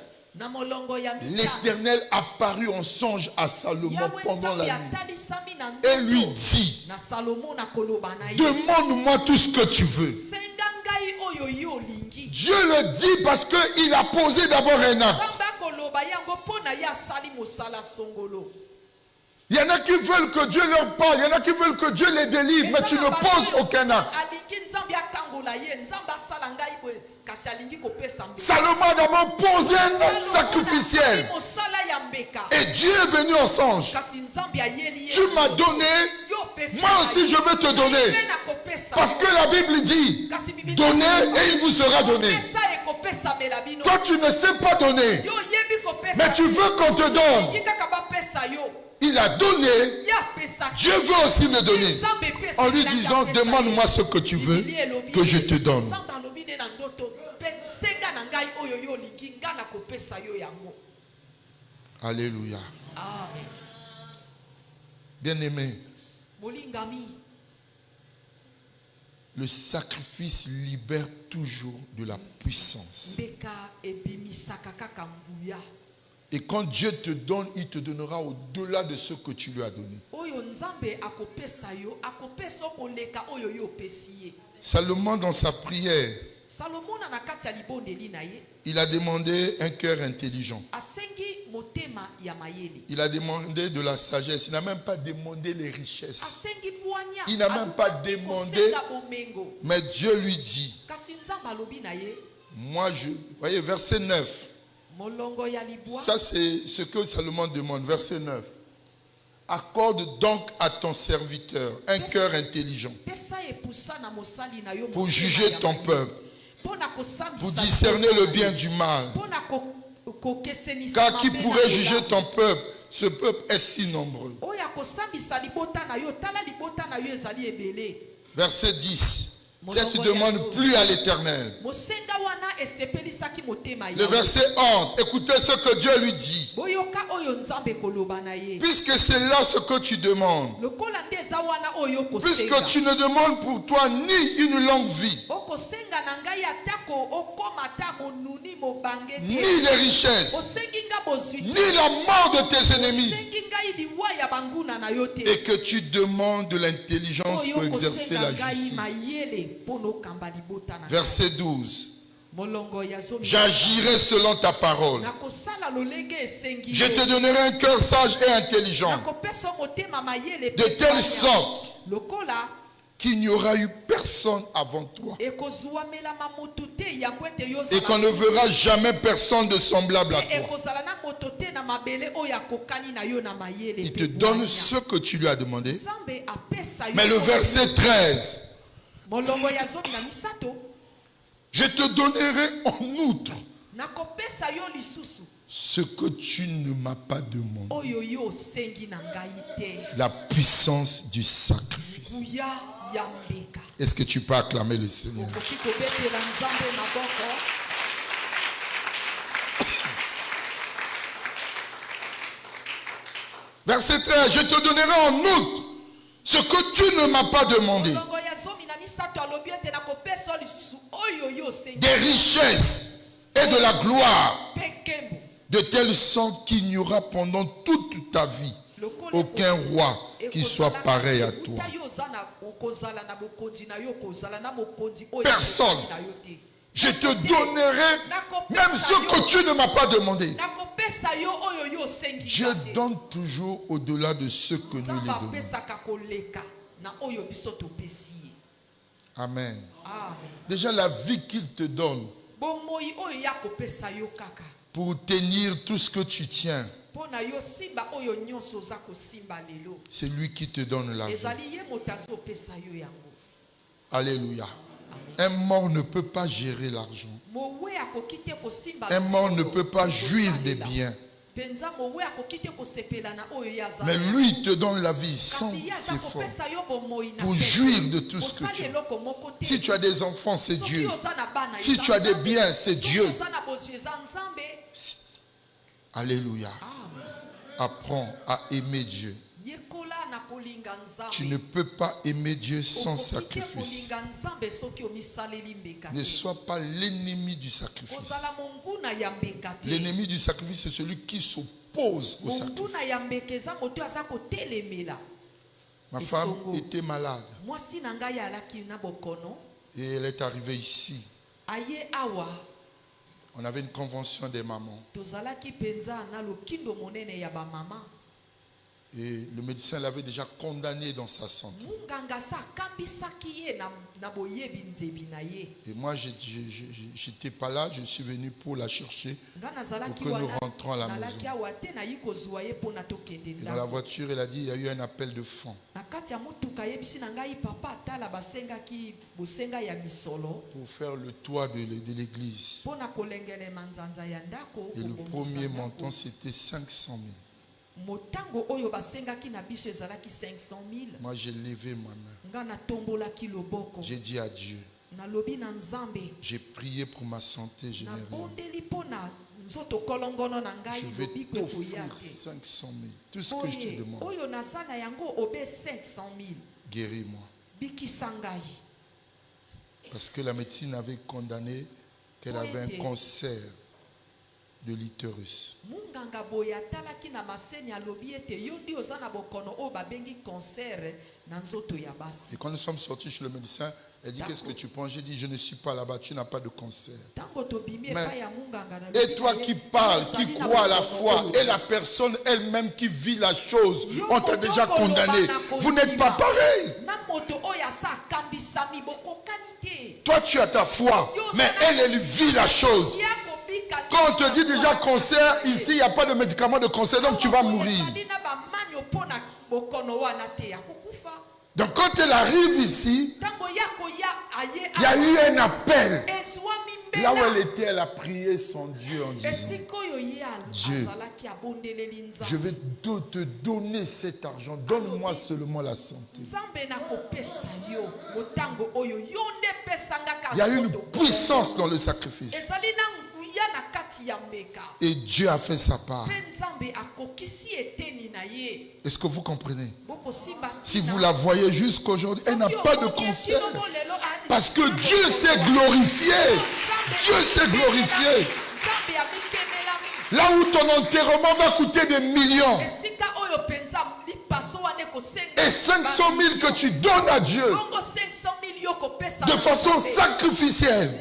L'Éternel apparut en songe à Salomon pendant la nuit et lui dit: demande-moi tout ce que tu veux. Dieu le dit parce qu'il a posé d'abord un acte. Il y en a qui veulent que Dieu leur parle, il y en a qui veulent que Dieu les délivre, mais tu ne poses aucun acte. Salomon a d'abord posé un acte sacrificiel. Et Dieu est venu en songe. Tu m'as donné, moi aussi je veux te donner. Parce que la Bible dit: donnez et il vous sera donné. Toi tu ne sais pas donner, mais tu veux qu'on te donne. il a donné, Dieu veut aussi me donner. En lui disant, demande-moi ce que tu veux, que je te donne. Alléluia. Bien-aimé, le sacrifice libère toujours de la puissance. Et quand Dieu te donne, il te donnera au-delà de ce que tu lui as donné. Salomon, dans sa prière, il a demandé un cœur intelligent. Il a demandé de la sagesse. Il n'a même pas demandé les richesses. Il n'a même pas demandé. Mais Dieu lui dit, moi je... Voyez, verset 9. Ça c'est ce que Salomon demande. Verset 9. Accorde donc à ton serviteur un cœur intelligent pour juger ton peuple, pour discerner le bien du mal. Car qui pourrait juger ton peuple? Ce peuple est si nombreux. Verset 10. Cette demande plus à l'Éternel. Le verset 11. Écoutez ce que Dieu lui dit. Puisque c'est là ce que tu demandes. Puisque tu ne demandes pour toi ni une longue vie, ni les richesses, ni la mort de tes ennemis, et que tu demandes de l'intelligence pour exercer la justice. Verset 12. J'agirai selon ta parole. Je te donnerai un cœur sage et intelligent, de telle sorte qu'il n'y aura eu personne avant toi, et qu'on ne verra jamais personne de semblable à toi. Il te donne ce que tu lui as demandé. Mais le verset 13. Je te donnerai en outre ce que tu ne m'as pas demandé. La puissance du sacrifice. Est-ce que tu peux acclamer le Seigneur? Verset 13. Je te donnerai en outre ce que tu ne m'as pas demandé. Des richesses et de la gloire, de telle sorte qu'il n'y aura pendant toute ta vie aucun roi qui soit pareil à toi. Personne. Je te donnerai même ce que tu ne m'as pas demandé. Dieu donne toujours au-delà de ce que nous lui donnons. Amen. Déjà la vie qu'il te donne pour tenir tout ce que tu tiens, c'est lui qui te donne la vie. Alléluia. Un mort ne peut pas gérer l'argent. Un mort ne peut pas jouir des biens. Mais lui il te donne la vie sans effort pour jouir de tout ce que tu as. Si tu as des enfants, c'est Dieu. Si tu as des biens, c'est Dieu. Alléluia. Apprends à aimer Dieu. Tu ne peux pas aimer Dieu sans sacrifice. Ne sois pas l'ennemi du sacrifice. L'ennemi du sacrifice, c'est celui qui s'oppose au sacrifice. Ma femme était malade. Et elle est arrivée ici. On avait une convention des mamans. Et le médecin l'avait déjà condamné dans sa santé. Et moi, je n'étais pas là, je suis venu pour la chercher, pour que nous rentrons à la maison. Et dans la voiture, elle a dit, il y a eu un appel de fonds. Pour faire le toit de l'église. Et le premier montant, c'était 500 000. motango oyo basengaki na biso ezalaki 500 000. Moi j'ai levé ma main. Nga na tombolaki loboko. J'ai dit à Dieu. Nalobi na Nzambe. J'ai prié pour ma santé, je n'ai rien. Nabondeli pona nzoto kolongono na ngai lobi ko t'offrir 500 000. Tout ce que je te demande. Oyo nasala yango obe 500 000. Guéris-moi. Bikisa ngai. Parce que la médecine avait condamné qu'elle avait un cancer de l'utérus. Munganga boya talaki na maseni alobi ete yondi ozana bokono o babengi cancer na nzoto ya basi. Et quand nous sommes sortis chez le médecin, elle dit qu'est-ce que tu penses? J'ai dit je ne suis pas là-bas, tu n'as pas de cancer. Mais, et toi qui parles, qui crois à la foi, et la personne elle-même qui vit la chose, on t'a déjà condamné. Vous n'êtes pas pareil. Toi tu as ta foi, mais elle vit la chose. Quand on te dit déjà cancer, ici il n'y a pas de médicament de cancer, donc tu vas mourir. Donc quand elle arrive ici, il y a eu un appel. Là où elle était, elle a prié son Dieu en disant, Dieu, je vais te donner cet argent, donne-moi seulement la santé. Il y a eu une puissance dans le sacrifice. Et Dieu a fait sa part. Est-ce que vous comprenez? Si vous la voyez jusqu'aujourd'hui, elle n'a pas de cancer. Parce que Dieu s'est glorifié. Dieu s'est glorifié. Là où ton enterrement va coûter des millions. Et 500 000 que tu donnes à Dieu. De façon sacrificielle.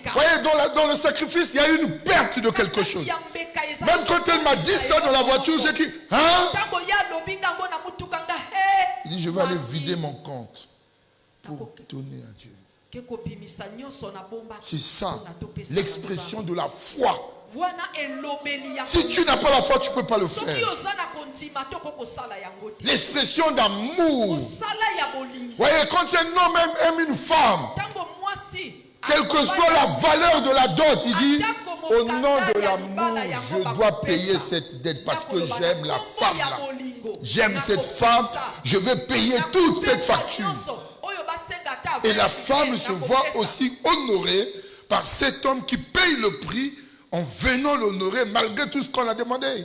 Vous voyez, dans le sacrifice, il y a eu une perte de quelque chose. Même quand elle m'a dit ça dans la voiture, j'ai dit, hein? Il dit, je vais aller vider mon compte pour donner à Dieu. C'est ça, l'expression de la foi. Si tu n'as pas la foi, tu ne peux pas le faire. L'expression d'amour. Vous voyez, quand un homme aime une femme, quelle que soit la valeur de la dot, il dit, au nom de l'amour, je dois payer cette dette parce que j'aime la femme là. J'aime cette femme, je vais payer toute cette facture. Et la femme se voit aussi honorée par cet homme qui paye le prix en venant l'honorer malgré tout ce qu'on a demandé.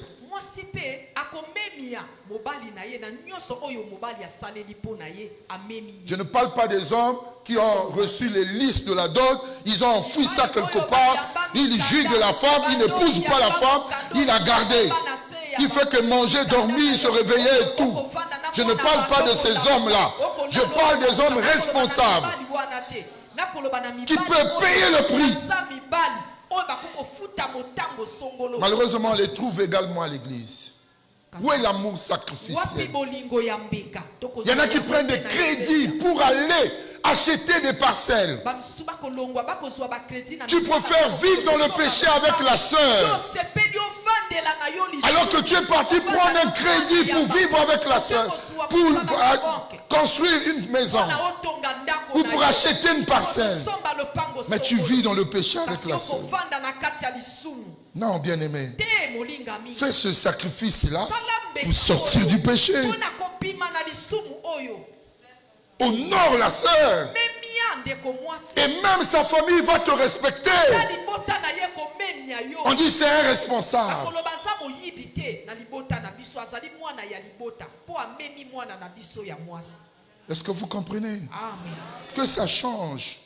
Je ne parle pas des hommes qui ont reçu les listes de la dot, ils ont enfoui ça quelque part, ils jugent de la femme, ils n'épousent pas la femme, ils la gardent. Il fait que manger, dormir, se réveiller et tout. Je ne parle pas de ces hommes-là. Je parle des hommes responsables qui peuvent payer le prix. Malheureusement, on les trouve également à l'église. Où est l'amour sacrificiel? Il y en a qui prennent des crédits pour aller acheter des parcelles. Tu préfères vivre dans le péché avec la sœur, alors que tu es parti prendre un crédit pour vivre avec la sœur, pour construire une maison ou pour acheter une parcelle. Mais tu vis dans le péché avec la sœur. Non, bien-aimé, fais ce sacrifice-là pour sortir du péché. Honore la sœur. Et même sa famille va te respecter. On dit c'est un responsable. Est-ce que vous comprenez? Que ça change.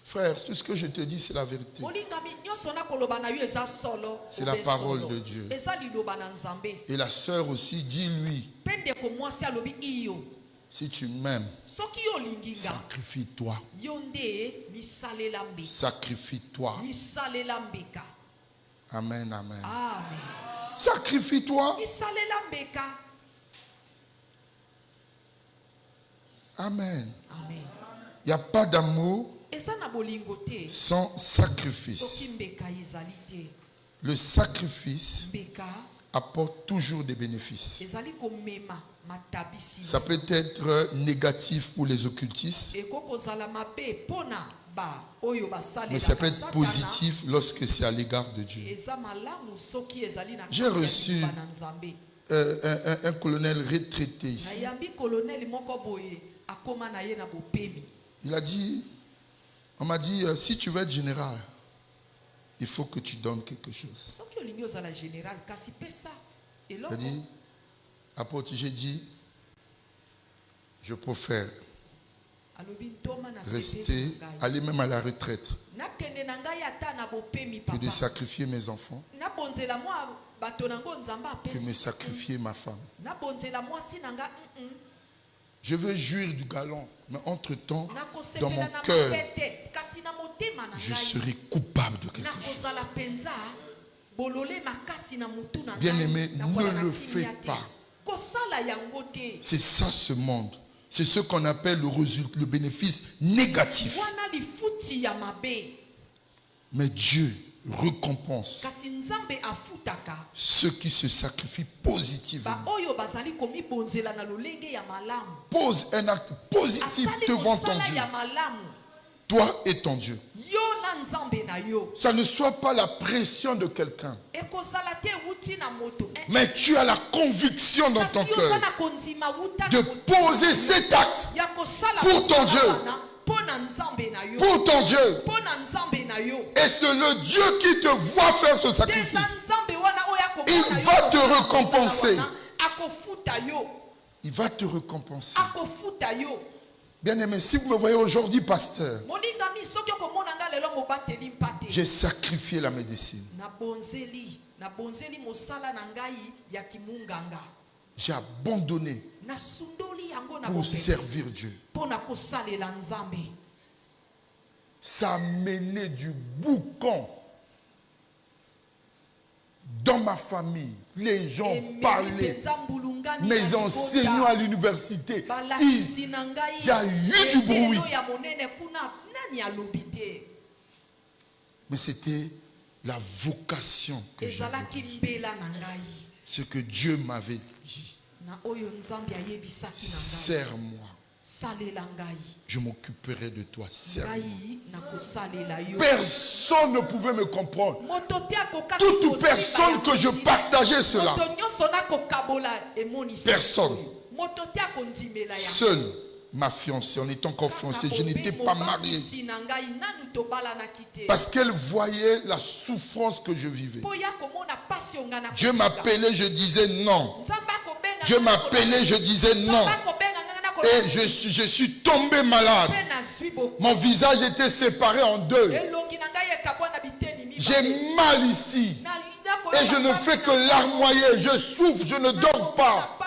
Frère, tout ce que je te dis, c'est la vérité. C'est la parole de Dieu. Et la sœur aussi, dis-lui, si tu m'aimes, sacrifie-toi. Sacrifie-toi. Amen, amen. Sacrifie-toi. Amen. Il n'y a pas d'amour sans sacrifice. Le sacrifice apporte toujours des bénéfices. Ça peut être négatif pour les occultistes. Mais ça peut être positif lorsque c'est à l'égard de Dieu. J'ai reçu un colonel retraité ici. Il a dit, on m'a dit, si tu veux être général, il faut que tu donnes quelque chose. Il a dit, apôtre, j'ai dit, je préfère rester, aller même à la retraite, que de sacrifier mes enfants, que me sacrifier ma femme. Je veux jouir du galant, mais entre-temps, dans mon cœur, je serai coupable de quelque chose. Bien-aimé, ne le fais pas. C'est ça ce monde. C'est ce qu'on appelle le bénéfice négatif. Mais Dieu récompense ceux qui se sacrifient positivement. Pose un acte positif devant ton Dieu. Toi et ton Dieu. Ça ne soit pas la pression de quelqu'un. Mais tu as la conviction dans ton cœur de poser cet acte pour ton Dieu. Pour ton Dieu. Et c'est le Dieu qui te voit faire ce sacrifice. Il va te récompenser. Il va te récompenser. Bien-aimé, si vous me voyez aujourd'hui, pasteur, j'ai sacrifié la médecine. J'ai abandonné pour servir Dieu. Ça a mené du boucan dans ma famille. Les gens parlaient. Mes enseignants à l'université, il y a eu du bruit. Mais c'était la vocation que j'avais. Ce que Dieu m'avait dit. Sers-moi. Je m'occuperai de toi. Personne ne pouvait me comprendre. Toute personne que je partageais cela. Personne. Seule ma fiancée, en étant encore fiancée, je n'étais pas marié. Parce qu'elle voyait la souffrance que je vivais. Dieu m'appelait, je disais non. Dieu m'appelait, je disais non. Et je suis tombé malade. Mon visage était séparé en deux. J'ai mal ici. Et je ne fais que larmoyer. Je souffre, je ne dors pas.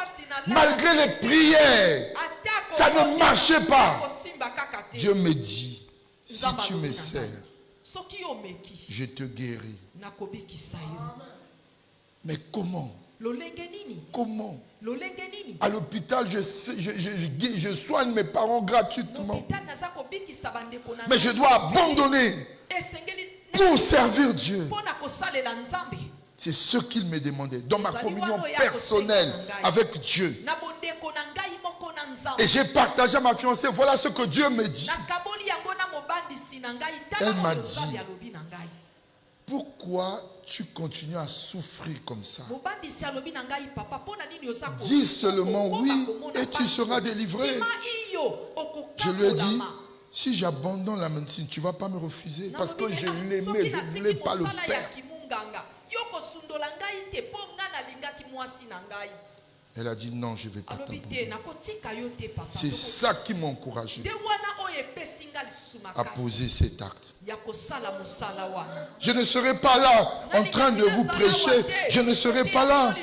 Malgré les prières, ça ne marchait pas. Dieu me dit, si tu me sers, je te guéris. Mais comment? Comment? À l'hôpital, je soigne mes parents gratuitement. Mais je dois abandonner pour servir Dieu. C'est ce qu'il me demandait dans ma communion personnelle avec Dieu. Et j'ai partagé à ma fiancée, voilà ce que Dieu me dit. Elle m'a dit, pourquoi tu continues à souffrir comme ça? Dis seulement oui et tu seras délivré. Je lui ai dit, si j'abandonne la médecine, tu ne vas pas me refuser parce que je l'aimais, je ne voulais pas le perdre. Elle a dit non, je ne vais pas t'abandonner. C'est ça qui m'a encouragé à poser cet acte. Je ne serai pas là en train de vous prêcher. Je ne serai pas là.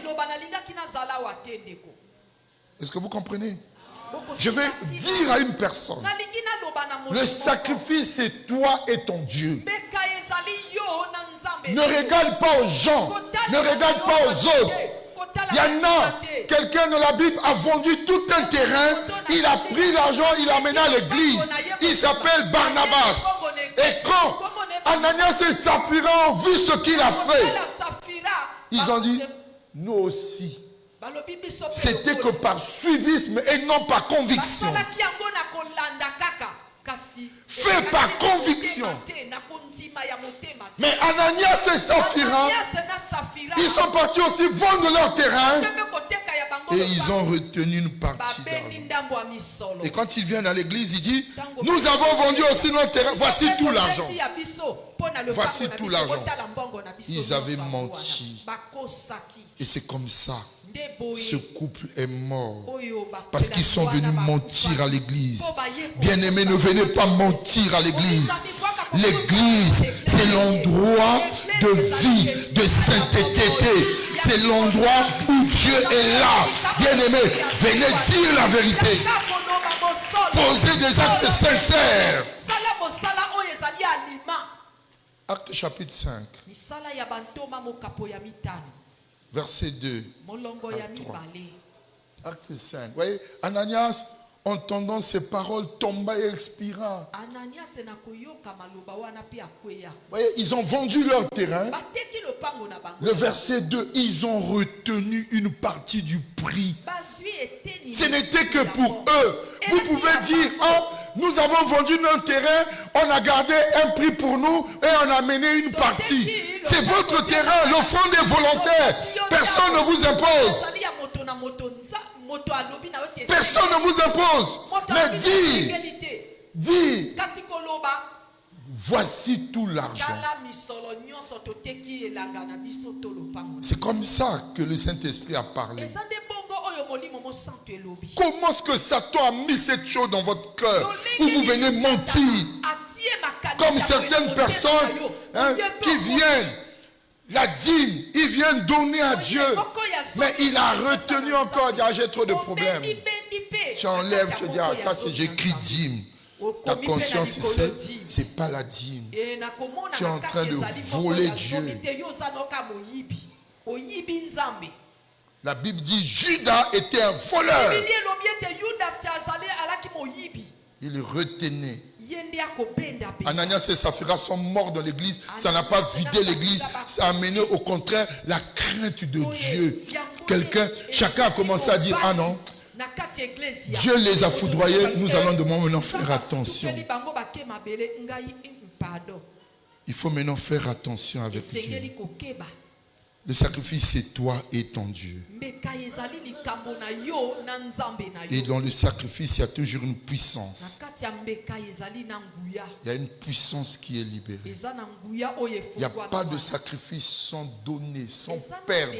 Est-ce que vous comprenez? Je vais dire à une personne, le sacrifice c'est toi et ton Dieu. Ne regarde pas aux gens, ne regarde pas aux autres. Il y en a, quelqu'un dans la Bible a vendu tout un terrain, il a pris l'argent, il l'a amené à l'église. Il s'appelle Barnabas. Et quand Ananias et Saphira ont vu ce qu'il a fait, ils ont dit, nous aussi. C'était que par suivisme et non par conviction. Fais par conviction. Mais Ananias et Saphira, ils sont partis aussi vendre leur terrain et ils ont retenu une partie d'argent. Et quand ils viennent à l'église, ils disent, nous avons vendu aussi notre terrain, voici tout l'argent. Voici tout l'argent. Ils avaient menti. Et c'est comme ça. Ce couple est mort parce qu'ils sont venus mentir à l'église. Bien-aimés, ne venez pas mentir à l'église. L'église, c'est l'endroit de vie, de sainteté. C'est l'endroit où Dieu est là. Bien-aimés, venez dire la vérité. Posez des actes sincères. Acte chapitre 5. Verset 2 à 3. Acte 5. Vous voyez, Ananias, entendant ces paroles, tomba et expira. Vous voyez, ils ont vendu leur terrain. Le verset 2, ils ont retenu une partie du prix. Ce n'était que pour eux. Vous pouvez dire, oh, nous avons vendu notre terrain, on a gardé un prix pour nous et on a amené une partie. C'est votre terrain, l'offrande est volontaire. Personne ne vous impose. Personne ne vous impose. Mais dis, voici tout l'argent. C'est comme ça que le Saint-Esprit a parlé. Comment est-ce que Satan a mis cette chose dans votre cœur où vous venez mentir? Comme certaines personnes qui viennent, la dîme, ils viennent donner à Dieu. Mais il a retenu encore à dire, j'ai trop de problèmes. Tu enlèves, tu dis, ah, ça c'est j'écris dîme. Ta conscience, c'est pas la dîme. Tu es en train de voler Dieu. La Bible dit, Judas était un voleur. Il retenait. Ananias et Saphira sont morts dans l'église. Ça n'a pas vidé l'église. Ça a amené au contraire la crainte de Dieu. Chacun a commencé à dire, ah non, Dieu les a foudroyés. Nous allons demander maintenant faire attention. Il faut maintenant faire attention avec Dieu. Le sacrifice, c'est toi et ton Dieu. Et dans le sacrifice, il y a toujours une puissance. Il y a une puissance qui est libérée. Il n'y a pas de sacrifice sans donner, sans perdre.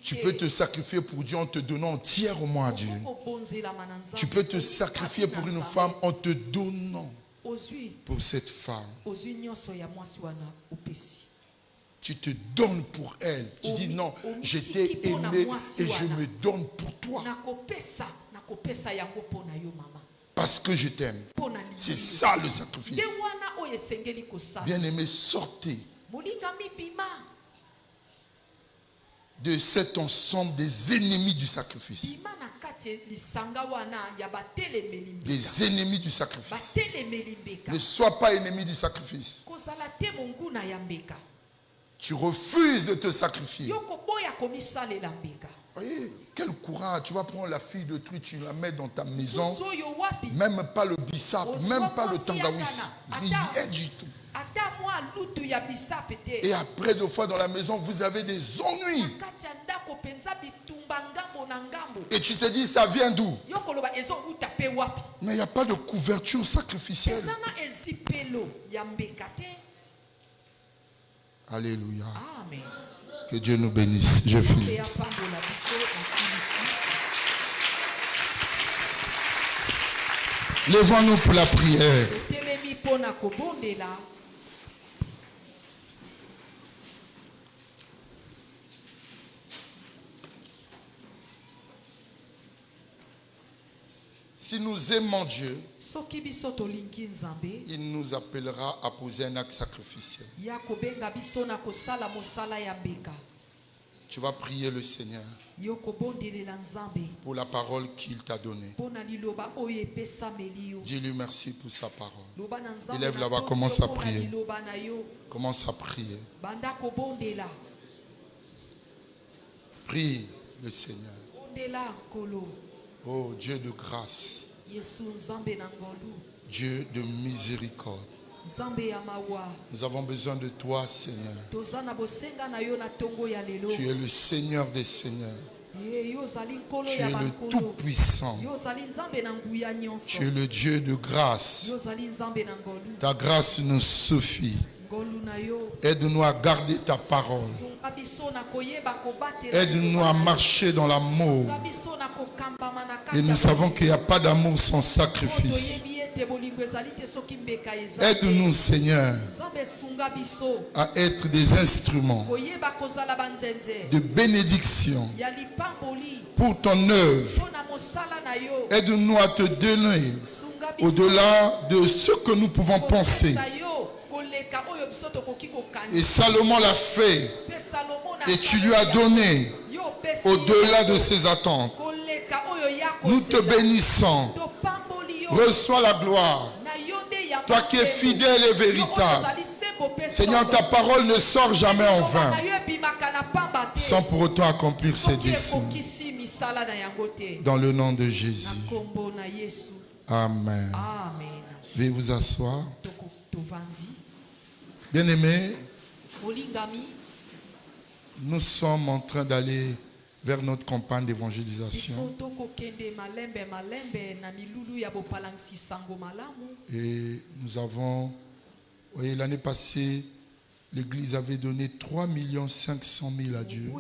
Tu peux te sacrifier pour Dieu en te donnant entièrement à Dieu. Tu peux te sacrifier pour une femme en te donnant pour cette femme. Tu te donnes pour elle. Tu dis non, je t'ai aimé et je me donne pour toi. Parce que je t'aime. C'est ça le sacrifice. Bien-aimés, sortez de cet ensemble des ennemis du sacrifice. Des ennemis du sacrifice. Ne sois pas ennemi du sacrifice. Tu refuses de te sacrifier. Voyez, quel courage. Tu vas prendre la fille de truc, tu la mets dans ta maison. Même pas le bissap, même pas le tangawis. Rien du tout. Et après, 2 fois dans la maison, vous avez des ennuis. Et tu te dis, ça vient d'où? Mais il n'y a pas de couverture sacrificielle. Alléluia. Amen. Que Dieu nous bénisse. Je finis. Levons-nous pour la prière. Si nous aimons Dieu, il nous appellera à poser un acte sacrificiel. Tu vas prier le Seigneur pour la parole qu'il t'a donnée. Dis-lui merci pour sa parole. Élève là-bas, commence à prier. Commence à prier. Prie le Seigneur. Oh Dieu de grâce, Dieu de miséricorde. Nous avons besoin de toi, Seigneur. Tu es le Seigneur des Seigneurs. Tu es le Tout-Puissant. Tu es le Dieu de grâce. Ta grâce nous suffit. Aide-nous à garder ta parole. Aide-nous à marcher dans l'amour. Et nous savons qu'il n'y a pas d'amour sans sacrifice. Aide-nous, Seigneur, à être des instruments de bénédiction pour ton œuvre. Aide-nous à te donner au-delà de ce que nous pouvons penser. Et Salomon l'a fait. Et tu lui as donné au-delà de ses attentes. Nous te bénissons. Reçois la gloire. Toi qui es fidèle et véritable. Seigneur, ta parole ne sort jamais en vain. Sans pour autant accomplir ses desseins. Dans le nom de Jésus. Amen. Veuillez vous asseoir. Bien-aimés, nous sommes en train d'aller vers notre campagne d'évangélisation. Et nous avons, vous voyez, l'année passée, l'Église avait donné 3 500 000 à Dieu.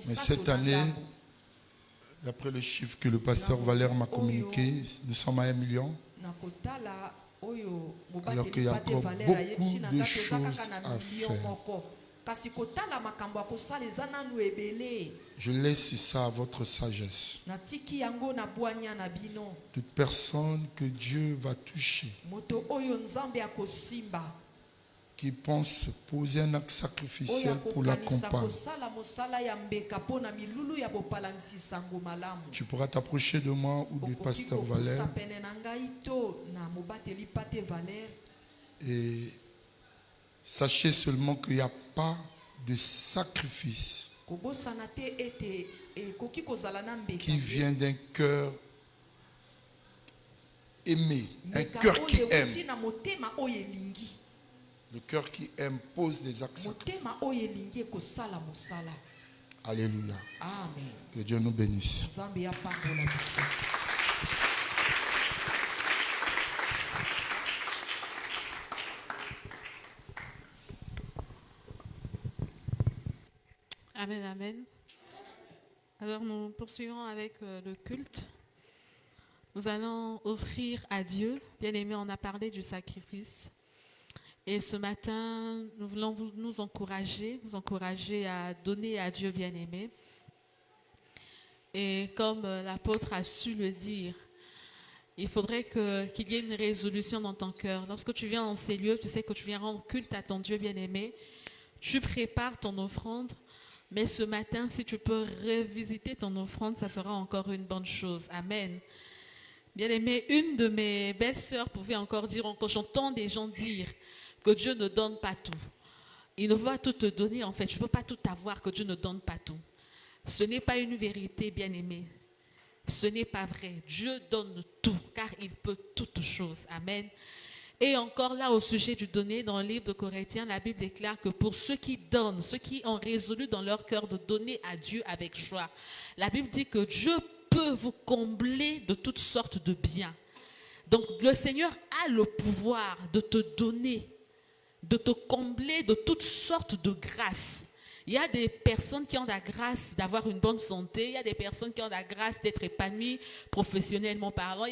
Mais cette année, d'après le chiffre que le pasteur Valère m'a communiqué, nous sommes à 1 million. Alors qu'il y a encore beaucoup de choses à faire. Je laisse ça à votre sagesse. Toute personne que Dieu va toucher, qui pense poser un acte sacrificiel pour la campagne, tu pourras t'approcher de moi ou du pasteur Valère et sachez seulement qu'il n'y a pas de sacrifice qui vient d'un cœur aimé, un cœur qui aime. Le cœur qui aime pose des actes sacrificiels. Alléluia. Amen. Que Dieu nous bénisse. Amen, amen. Alors nous poursuivons avec le culte. Nous allons offrir à Dieu. Bien-aimé, on a parlé du sacrifice. Et ce matin, nous voulons vous encourager à donner à Dieu, bien-aimé. Et comme l'apôtre a su le dire, il faudrait qu'il y ait une résolution dans ton cœur. Lorsque tu viens dans ces lieux, tu sais que tu viens rendre culte à ton Dieu bien-aimé. Tu prépares ton offrande. Mais ce matin, si tu peux revisiter ton offrande, ça sera encore une bonne chose. Amen. Bien-aimé, une de mes belles-sœurs pouvait encore dire, quand j'entends des gens dire que Dieu ne donne pas tout. Il ne va tout te donner en fait. Je ne peux pas tout avoir que Dieu ne donne pas tout. Ce n'est pas une vérité, bien-aimé. Ce n'est pas vrai. Dieu donne tout, car il peut toutes choses. Amen. Et encore là, au sujet du donner, dans le livre de Corinthiens, la Bible déclare que pour ceux qui donnent, ceux qui ont résolu dans leur cœur de donner à Dieu avec joie, la Bible dit que Dieu peut vous combler de toutes sortes de biens. Donc le Seigneur a le pouvoir de te donner, de te combler de toutes sortes de grâces. Il y a des personnes qui ont la grâce d'avoir une bonne santé, il y a des personnes qui ont la grâce d'être épanouies professionnellement parlant,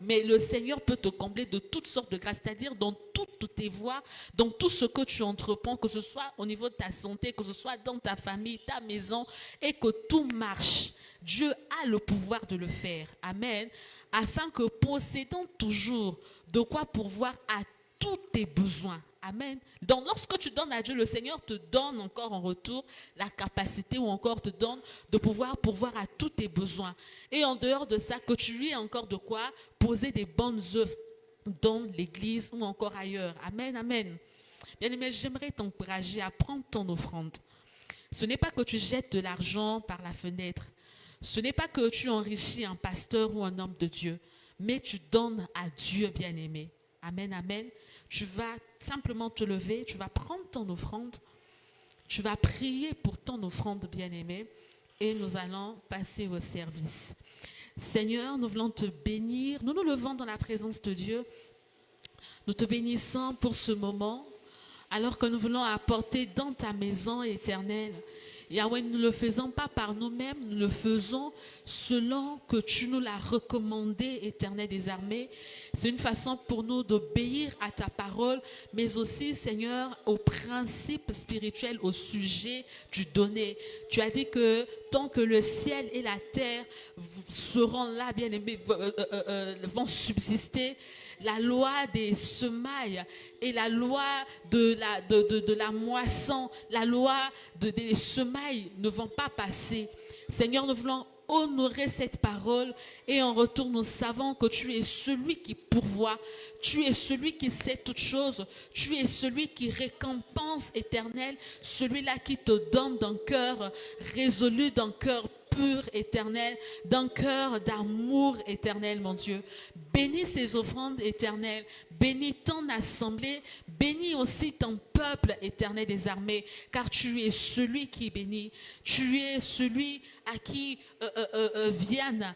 mais le Seigneur peut te combler de toutes sortes de grâces, c'est-à-dire dans toutes tes voies, dans tout ce que tu entreprends, que ce soit au niveau de ta santé, que ce soit dans ta famille, ta maison, et que tout marche. Dieu a le pouvoir de le faire. Amen. Afin que possédant toujours de quoi pourvoir à tous tes besoins. Amen. Donc, lorsque tu donnes à Dieu, le Seigneur te donne encore en retour la capacité ou encore te donne de pouvoir pourvoir à tous tes besoins. Et en dehors de ça, que tu lui aies encore de quoi poser des bonnes œuvres dans l'église ou encore ailleurs. Amen, amen. Bien-aimé, j'aimerais t'encourager à prendre ton offrande. Ce n'est pas que tu jettes de l'argent par la fenêtre. Ce n'est pas que tu enrichis un pasteur ou un homme de Dieu, mais tu donnes à Dieu, bien-aimé. Amen, amen. Tu vas simplement te lever, tu vas prendre ton offrande, tu vas prier pour ton offrande, bien-aimé, et nous allons passer au service. Seigneur, nous voulons te bénir. Nous nous levons dans la présence de Dieu. Nous te bénissons pour ce moment, alors que nous voulons apporter dans ta maison éternelle. Yahweh, nous ne le faisons pas par nous-mêmes, nous le faisons selon que tu nous l'as recommandé, Éternel des armées. C'est une façon pour nous d'obéir à ta parole, mais aussi, Seigneur, aux principes spirituels, au sujet du donné. Tu as dit que tant que le ciel et la terre seront là, bien aimés, vont subsister, la loi des semailles et la loi de la moisson, la loi des semailles ne vont pas passer. Seigneur, nous voulons honorer cette parole et en retour nous savons que tu es celui qui pourvoit, tu es celui qui sait toutes choses, tu es celui qui récompense, Éternel, celui-là qui te donne d'un cœur résolu, d'un cœur pur, éternel, d'un cœur d'amour éternel, mon Dieu. Bénis ces offrandes éternelles, bénis ton assemblée, bénis aussi ton peuple éternel des armées, car tu es celui qui bénit, tu es celui à qui viennent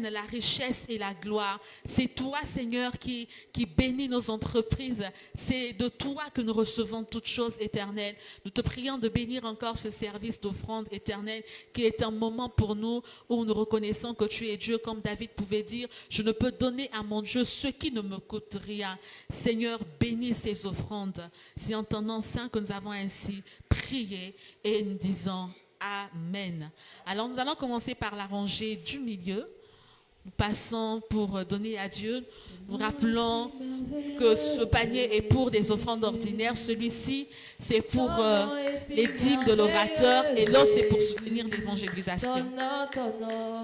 la richesse et la gloire. C'est toi, Seigneur, qui bénis nos entreprises, c'est de toi que nous recevons toutes choses éternelles. Nous te prions de bénir encore ce service d'offrande éternelle qui est un moment pour nous où nous reconnaissons que tu es Dieu, comme David pouvait dire, je ne peux donner à mon Dieu ce qui ne me coûte rien. Seigneur, bénis ces offrandes. C'est en ton nom saint que nous avons ainsi prié et nous disons Amen. Alors nous allons commencer par la rangée du milieu. Nous passons pour donner à Dieu. Nous rappelons que ce panier est pour des offrandes ordinaires. Celui-ci, c'est pour les dîmes de l'orateur et l'autre, c'est pour soutenir l'évangélisation.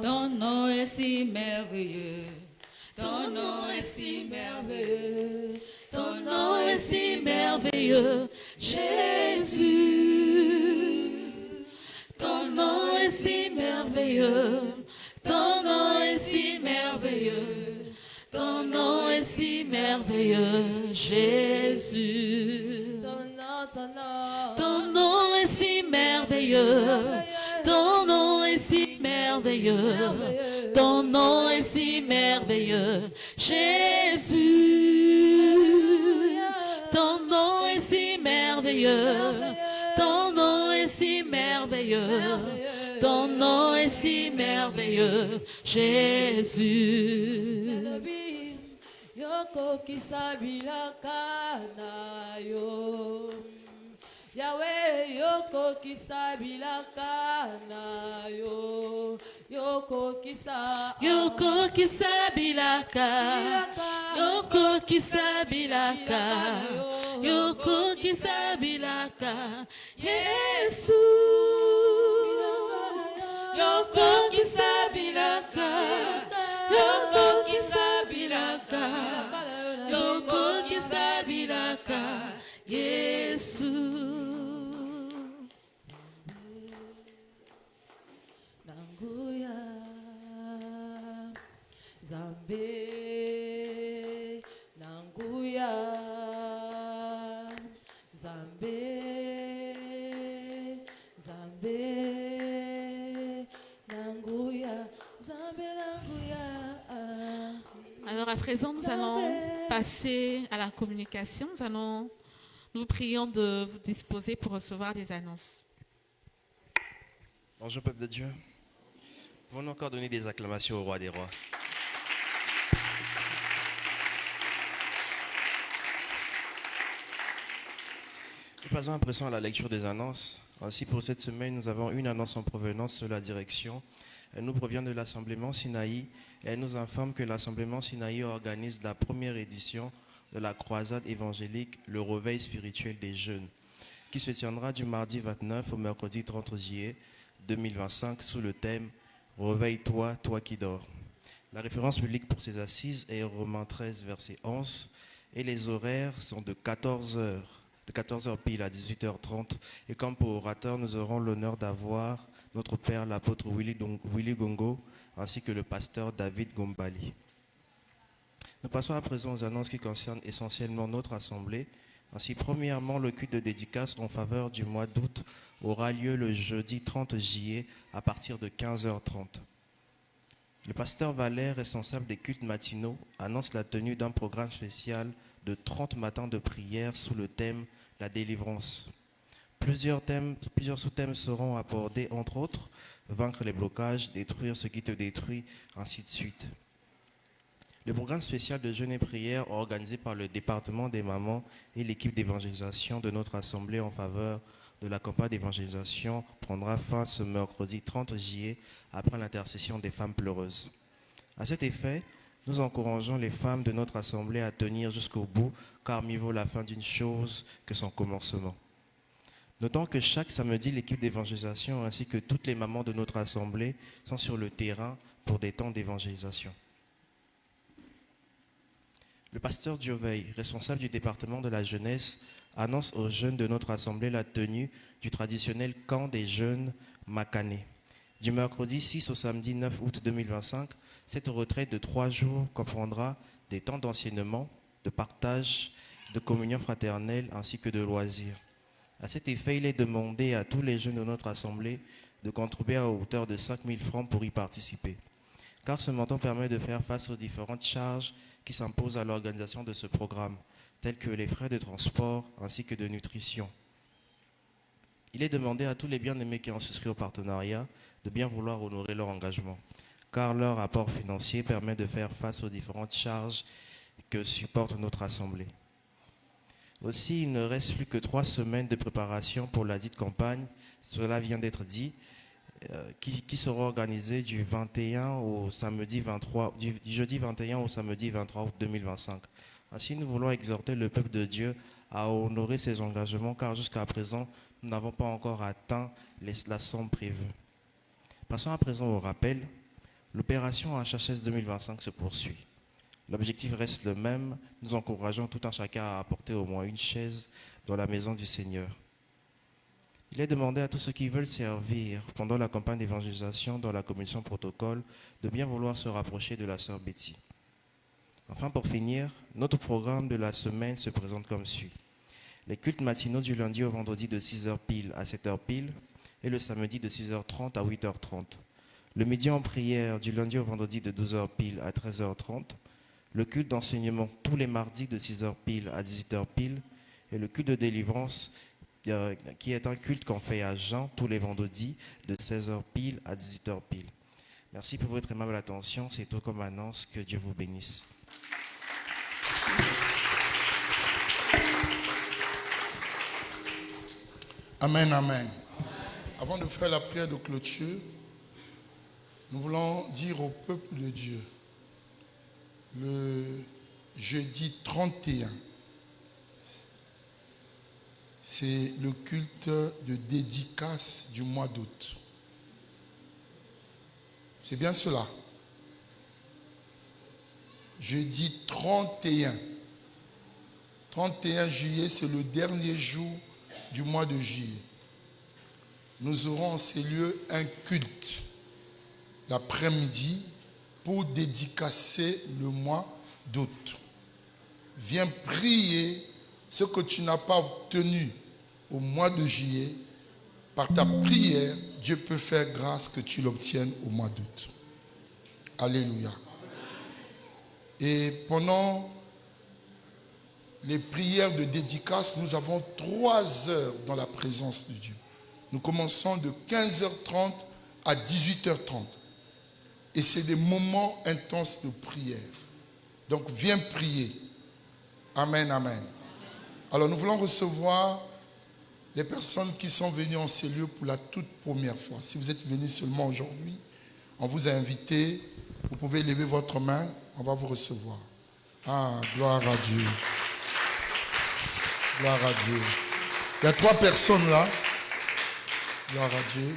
Ton nom est si merveilleux. Ton nom est si merveilleux. Ton nom est si merveilleux, Jésus. Ton nom est si merveilleux. Ton nom est si merveilleux. Ton nom est si merveilleux, Jésus. Ton nom est si merveilleux. Ton nom est si merveilleux. Ton nom est si merveilleux, Jésus. Ton nom est si merveilleux. Ton nom est si merveilleux. Ton nom est si merveilleux, Jésus. Yoko kisabila kana yo. Yahweh yoko kisabila kana yo. Yoko kisabilaka. Yoko kisabilaka. Yoko kisabilaka. Yesu. Yoko kisabilaka. Yoko kisabilaka. Yoko kisabilaka. Yesu. Nanguya. Zambe. Nanguya. Zambe. Alors à présent, nous allons passer à la communication. Nous prions de vous disposer pour recevoir des annonces. Bonjour peuple de Dieu. Pouvons-nous encore donner des acclamations au roi des rois? Nous passons à présent à la lecture des annonces. Ainsi pour cette semaine, nous avons une annonce en provenance de la direction. Elle nous provient de l'Assemblement Sinaï et elle nous informe que l'Assemblement Sinaï organise la première édition de la croisade évangélique, le réveil spirituel des jeunes, qui se tiendra du mardi 29 au mercredi 30 juillet 2025 sous le thème « Réveille-toi, toi qui dors ». La référence biblique pour ces assises est Romains 13, verset 11 et les horaires sont de 14h de 14h pile à 18h30. Et comme pour orateur, nous aurons l'honneur d'avoir notre père, l'apôtre Willy Gongo, ainsi que le pasteur David Gombali. Nous passons à présent aux annonces qui concernent essentiellement notre assemblée. Ainsi, premièrement, le culte de dédicace en faveur du mois d'août aura lieu le jeudi 30 juillet à partir de 15h30. Le pasteur Valère, responsable des cultes matinaux, annonce la tenue d'un programme spécial de 30 matins de prière sous le thème « La délivrance ». Plusieurs sous-thèmes seront abordés, entre autres, vaincre les blocages, détruire ce qui te détruit, ainsi de suite. Le programme spécial de jeûne et prière organisé par le département des mamans et l'équipe d'évangélisation de notre assemblée en faveur de la campagne d'évangélisation prendra fin ce mercredi 30 juillet après l'intercession des femmes pleureuses. À cet effet, nous encourageons les femmes de notre assemblée à tenir jusqu'au bout, car mieux vaut la fin d'une chose que son commencement. Notons que chaque samedi, l'équipe d'évangélisation ainsi que toutes les mamans de notre assemblée sont sur le terrain pour des temps d'évangélisation. Le pasteur Dioveil, responsable du département de la jeunesse, annonce aux jeunes de notre assemblée la tenue du traditionnel camp des jeunes Makané. Du mercredi 6 au samedi 9 août 2025, cette retraite de 3 jours comprendra des temps d'enseignement, de partage, de communion fraternelle ainsi que de loisirs. À cet effet, il est demandé à tous les jeunes de notre assemblée de contribuer à hauteur de 5 000 francs pour y participer, car ce montant permet de faire face aux différentes charges qui s'imposent à l'organisation de ce programme, tels que les frais de transport ainsi que de nutrition. Il est demandé à tous les bien-aimés qui ont souscrit au partenariat de bien vouloir honorer leur engagement, car leur apport financier permet de faire face aux différentes charges que supporte notre assemblée. Aussi, il ne reste plus que 3 semaines de préparation pour la dite campagne, cela vient d'être dit, qui sera organisée du jeudi 21 au samedi 23 août 2025. Ainsi, nous voulons exhorter le peuple de Dieu à honorer ses engagements, car jusqu'à présent, nous n'avons pas encore atteint la somme prévue. Passons à présent au rappel. L'opération HHS 2025 se poursuit. L'objectif reste le même. Nous encourageons tout un chacun à apporter au moins une chaise dans la maison du Seigneur. Il est demandé à tous ceux qui veulent servir pendant la campagne d'évangélisation dans la commission protocole de bien vouloir se rapprocher de la sœur Betty. Enfin, pour finir, notre programme de la semaine se présente comme suit. Les cultes matinaux du lundi au vendredi de 6h pile à 7h pile et le samedi de 6h30 à 8h30. Le midi en prière du lundi au vendredi de 12h pile à 13h30. Le culte d'enseignement tous les mardis de 6h pile à 18h pile et le culte de délivrance qui est un culte qu'on fait à Jean tous les vendredis de 16h pile à 18h pile. Merci pour votre aimable attention. C'est tout comme annonce. Que Dieu vous bénisse. Amen, amen. Avant de faire la prière de clôture, nous voulons dire au peuple de Dieu, le jeudi 31, c'est le culte de dédicace du mois d'août. C'est bien cela. Jeudi 31. 31 juillet, c'est le dernier jour du mois de juillet. Nous aurons en ces lieux un culte l'après-midi pour dédicacer le mois d'août. Viens prier ce que tu n'as pas obtenu au mois de juillet. Par ta prière, Dieu peut faire grâce que tu l'obtiennes au mois d'août. Alléluia. Et pendant les prières de dédicace, nous avons 3 heures dans la présence de Dieu. Nous commençons de 15h30 à 18h30. Et c'est des moments intenses de prière. Donc viens prier. Amen, amen. Alors nous voulons recevoir les personnes qui sont venues en ces lieux pour la toute première fois. Si vous êtes venus seulement aujourd'hui, on vous a invité. Vous pouvez lever votre main. On va vous recevoir. Ah, gloire à Dieu. Gloire à Dieu. Il y a 3 personnes là. Gloire à Dieu.